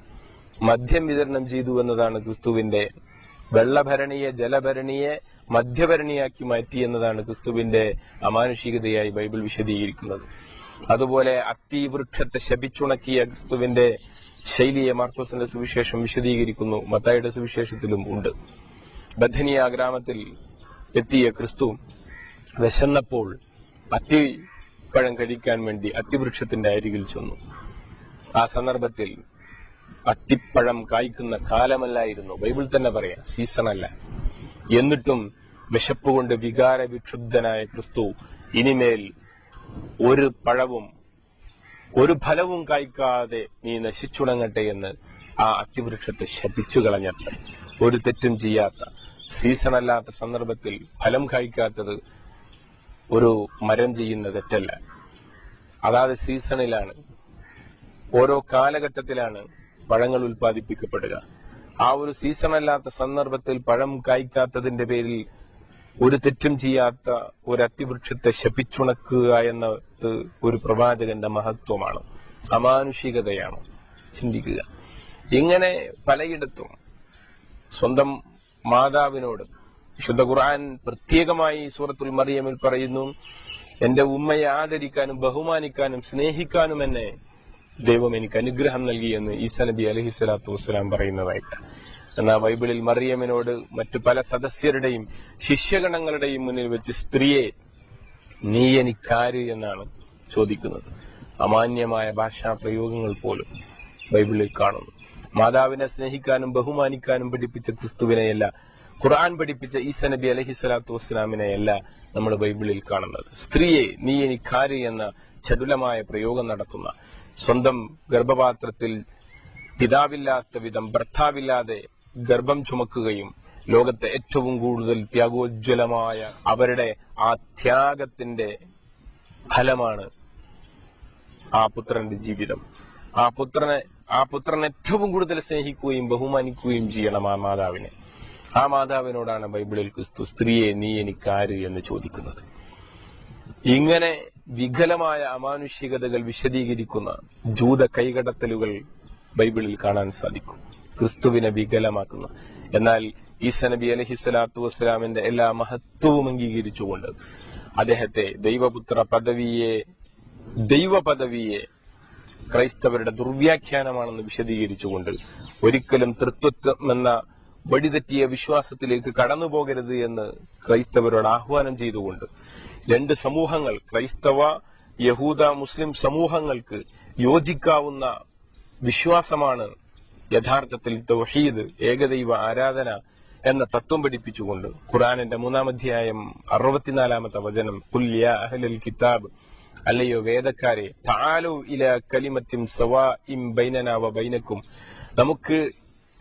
മദ്യം വിതരണം ചെയ്തു എന്നതാണ് ക്രിസ്തുവിന്റെ, വെള്ളഭരണിയെ ജലഭരണിയെ മധ്യഭരണിയാക്കി മാറ്റി എന്നതാണ് ക്രിസ്തുവിന്റെ അമാനുഷികതയായി ബൈബിൾ വിശദീകരിക്കുന്നത്. അതുപോലെ അത്തിവൃക്ഷത്തെ ശപിച്ചുണക്കിയ ക്രിസ്തുവിന്റെ ശൈലിയെ മാർക്കോസിന്റെ സുവിശേഷം വിശദീകരിക്കുന്നു, മത്തായിയുടെ സുവിശേഷത്തിലും ഉണ്ട്. ബഥനിയ ഗ്രാമത്തിൽ എത്തിയ ക്രിസ്തു വിശന്നപ്പോൾ അത്തിപ്പഴം കഴിക്കാൻ വേണ്ടി അത്തിവൃക്ഷത്തിന്റെ അരികിൽ ചെന്നു. ആ സന്ദർഭത്തിൽ അത്തിപ്പഴം കായ്ക്കുന്ന കാലമല്ലായിരുന്നു, ബൈബിൾ തന്നെ പറയാം, സീസണല്ല. എന്നിട്ടും വിശപ്പ് കൊണ്ട് വികാര വിക്ഷുബ്ധനായ ക്രിസ്തു ഇനിമേൽ ഒരു പഴവും ഒരു ഫലവും കായ്ക്കാതെ നീ നശിച്ചുണങ്ങട്ടെ എന്ന് ആ അത്തിവൃക്ഷത്തെ ശപിച്ചു കളഞ്ഞത്ര. ഒരു തെറ്റും ചെയ്യാത്ത, സീസണല്ലാത്ത സന്ദർഭത്തിൽ ഫലം കായ്ക്കാത്തത് ഒരു മരം ചെയ്യുന്ന തെറ്റല്ല. അതാത് സീസണിലാണ്, ഓരോ കാലഘട്ടത്തിലാണ് പഴങ്ങൾ ഉൽപ്പാദിപ്പിക്കപ്പെടുക. ആ ഒരു സീസണല്ലാത്ത സന്ദർഭത്തിൽ പഴം കായ്ക്കാത്തതിന്റെ പേരിൽ ഒരു തെറ്റും ചെയ്യാത്ത ഒരു അത്തിവൃക്ഷത്തെ ശപിച്ചുണക്കുക എന്നത് ഒരു പ്രവാചകന്റെ മഹത്വമാണ്, അമാനുഷികതയാണ്. ചിന്തിക്കുക. ഇങ്ങനെ പലയിടത്തും സ്വന്തം മാതാവിനോട് വിശുദ്ധ ഖുർആൻ പ്രത്യേകമായി സൂറത്തുൽ മറിയമിൽ പറയുന്നു, എന്റെ ഉമ്മയെ ആദരിക്കാനും ബഹുമാനിക്കാനും സ്നേഹിക്കാനും എന്നെ ദൈവം എനിക്ക് അനുഗ്രഹം നൽകിയെന്ന് ഈസാ നബി അലൈഹിസ്സലാത്തു വസ്സലാം പറയുന്നതായിട്ട്. എന്നാൽ ബൈബിളിൽ മറിയമിനോട് മറ്റു പല സദസ്യരുടെയും ശിഷ്യഗണങ്ങളുടെയും മുന്നിൽ വെച്ച് സ്ത്രീയെ നീ എനിക്കാര് എന്നാണ് ചോദിക്കുന്നത്. അമാന്യമായ ഭാഷാ പ്രയോഗങ്ങൾ പോലും ബൈബിളിൽ കാണുന്നു. മാതാവിനെ സ്നേഹിക്കാനും ബഹുമാനിക്കാനും പഠിപ്പിച്ച ക്രിസ്തുവിനെയല്ല, ഖുർആൻ പഠിപ്പിച്ച ഈസാ നബി അലൈഹിസ്സലാത്തു വസ്സലാമിനെയല്ല നമ്മൾ ബൈബിളിൽ കാണുന്നത്. സ്ത്രീയെ നീ എനിക്കാര് എന്ന ചടുലമായ പ്രയോഗം നടത്തുന്ന, സ്വന്തം ഗർഭപാത്രത്തിൽ പിതാവില്ലാത്ത വിധം ഭർത്താവില്ലാതെ ഗർഭം ചുമക്കുകയും ലോകത്തെ ഏറ്റവും കൂടുതൽ ത്യാഗോജ്വലമായ അവരുടെ ആ ത്യാഗത്തിന്റെ ഫലമാണ് ആ പുത്രന്റെ ജീവിതം. ആ പുത്രനെ ഏറ്റവും കൂടുതൽ സ്നേഹിക്കുകയും ബഹുമാനിക്കുകയും ചെയ്യണം ആ മാതാവിനെ. ആ മാതാവിനോടാണ് ബൈബിളിൽ ക്രിസ്തു സ്ത്രീയെ നീ എനിക്കാര് എന്ന് ചോദിക്കുന്നത്. ഇങ്ങനെ വികലമായ അമാനുഷികതകൾ വിശദീകരിക്കുന്ന ജൂത കൈകടത്തലുകൾ ബൈബിളിൽ കാണാൻ സാധിക്കും, ക്രിസ്തുവിനെ വികലമാക്കുന്ന. എന്നാൽ ഈസാ നബി അലൈഹിസ്സലാത്തു വസ്സലാമിന്റെ എല്ലാ മഹത്വവും അംഗീകരിച്ചുകൊണ്ട് അദ്ദേഹത്തെ ദൈവപദവിയെ ക്രൈസ്തവരുടെ ദുർവ്യാഖ്യാനമാണെന്ന് വിശദീകരിച്ചുകൊണ്ട് ഒരിക്കലും തൃത്വത്വം എന്ന വഴിതെറ്റിയ വിശ്വാസത്തിലേക്ക് കടന്നുപോകരുത് എന്ന് ക്രൈസ്തവരോട് ആഹ്വാനം ചെയ്തുകൊണ്ട് രണ്ട് സമൂഹങ്ങൾ, ക്രൈസ്തവ യഹൂദ മുസ്ലിം സമൂഹങ്ങൾക്ക് യോജിക്കാവുന്ന വിശ്വാസമാണ് യഥാർത്ഥത്തിൽ തൗഹീദ്, ഏകദൈവ ആരാധന എന്ന തത്വം പഠിപ്പിച്ചുകൊണ്ട് ഖുർആനിന്റെ 3-ാം അധ്യായം 64-ാമത്തെ വചനം, ഖുൽ യാ അഹ്ലൽ കിതാബ്, അല്ലയോ വേദക്കാരെ, തആലൂ ഇലാ കലിമത്തിൻ സവാഇൻ ബൈനനാ വ ബൈനക്കും, നമുക്ക്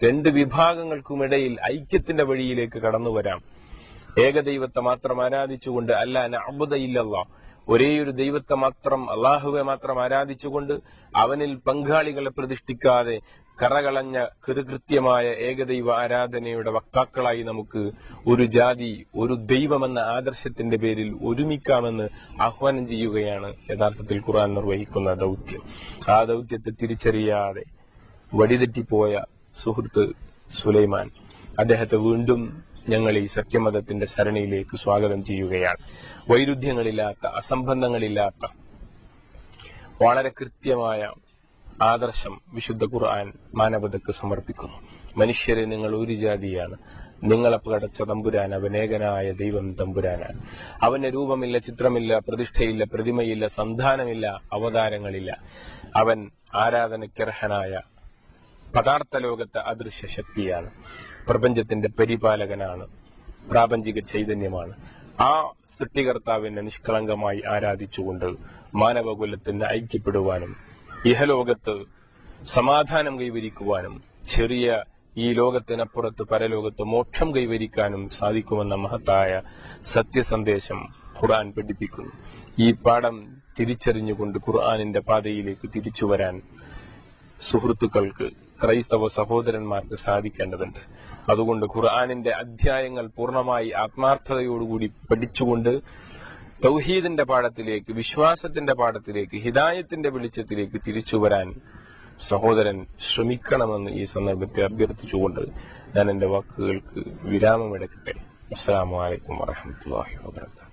രണ്ട് വിഭാഗങ്ങൾക്കുമിടയിൽ ഐക്യത്തിന്റെ വഴിയിലേക്ക് കടന്നുവരാം. ഏകദൈവത്തെ മാത്രം ആരാധിച്ചുകൊണ്ട്, അല്ലാ നഅ്ബുദ ഇല്ലല്ലാഹ്, ഒരേയൊരു ദൈവത്തെ മാത്രം, അള്ളാഹുവെ മാത്രം ആരാധിച്ചുകൊണ്ട് അവനിൽ പങ്കാളികളെ പ്രതിഷ്ഠിക്കാതെ കറകളഞ്ഞ കൃത്യമായ ഏകദൈവ ആരാധനയുടെ വക്താക്കളായി നമുക്ക് ഒരു ജാതി, ഒരു ദൈവമെന്ന ആദർശത്തിന്റെ പേരിൽ ഒരുമിക്കാമെന്ന് ആഹ്വാനം ചെയ്യുകയാണ് യഥാർത്ഥത്തിൽ ഖുർആൻ നിർവഹിക്കുന്ന ദൗത്യം. ആ ദൗത്യത്തെ തിരിച്ചറിയാതെ വഴിതെറ്റിപ്പോയ സുഹൃത്ത് സുലൈമാൻ, അദ്ദേഹത്തെ വീണ്ടും ഞങ്ങൾ ഈ സത്യമതത്തിന്റെ സരണിയിലേക്ക് സ്വാഗതം ചെയ്യുകയാണ്. വൈരുദ്ധ്യങ്ങളില്ലാത്ത, അസംബന്ധങ്ങളില്ലാത്ത വളരെ കൃത്യമായ ആദർശം വിശുദ്ധ ഖുർആൻ മാനവതയ്ക്ക് സമർപ്പിക്കുന്നു. മനുഷ്യരെ നിങ്ങൾ ഒരു ജാതിയാണ്, നിങ്ങളെ പടച്ച തമ്പുരാൻ അവനേകനായ ദൈവം തമ്പുരാനാണ്. അവന് രൂപമില്ല, ചിത്രമില്ല, പ്രതിഷ്ഠയില്ല, പ്രതിമയില്ല, സന്താനമില്ല, അവതാരങ്ങളില്ല. അവൻ ആരാധനയ്ക്കർഹനായ പദാർത്ഥ ലോകത്തെ അദൃശ്യ ശക്തിയാണ്, പ്രപഞ്ചത്തിന്റെ പരിപാലകനാണ്, പ്രാപഞ്ചിക ചൈതന്യമാണ്. ആ സൃഷ്ടികർത്താവിനെ നിഷ്കളങ്കമായി ആരാധിച്ചുകൊണ്ട് മാനവകുലത്തിന് ഐക്യപ്പെടുവാനും ഇഹലോകത്ത് സമാധാനം കൈവരിക്കുവാനും ചെറിയ ഈ ലോകത്തിനപ്പുറത്ത് പരലോകത്ത് മോക്ഷം കൈവരിക്കാനും സാധിക്കുമെന്ന മഹത്തായ സത്യസന്ദേശം ഖുർആൻ പഠിപ്പിക്കുന്നു. ഈ പാഠം തിരിച്ചറിഞ്ഞുകൊണ്ട് ഖുർആനിന്റെ പാതയിലേക്ക് തിരിച്ചുവരാൻ സുഹൃത്തുക്കൾക്ക്, ക്രൈസ്തവ സഹോദരന്മാർക്ക് സാധിക്കേണ്ടതുണ്ട്. അതുകൊണ്ട് ഖുർആനിന്റെ അധ്യായങ്ങൾ പൂർണ്ണമായി ആത്മാർത്ഥതയോടുകൂടി പഠിച്ചുകൊണ്ട് തൗഹീദിന്റെ പാഠത്തിലേക്ക്, വിശ്വാസത്തിന്റെ പാഠത്തിലേക്ക്, ഹിദായത്തിന്റെ വെളിച്ചത്തിലേക്ക് തിരിച്ചുവരാൻ സഹോദരൻ ശ്രമിക്കണമെന്ന് ഈ സന്ദർഭത്തെ അഭ്യർത്ഥിച്ചുകൊണ്ട് ഞാൻ എന്റെ വാക്കുകൾക്ക് വിരാമമെടുക്കട്ടെ. അസ്സലാമു അലൈക്കും വറഹ്മത്തുള്ളാഹി വബറകാതുഹു.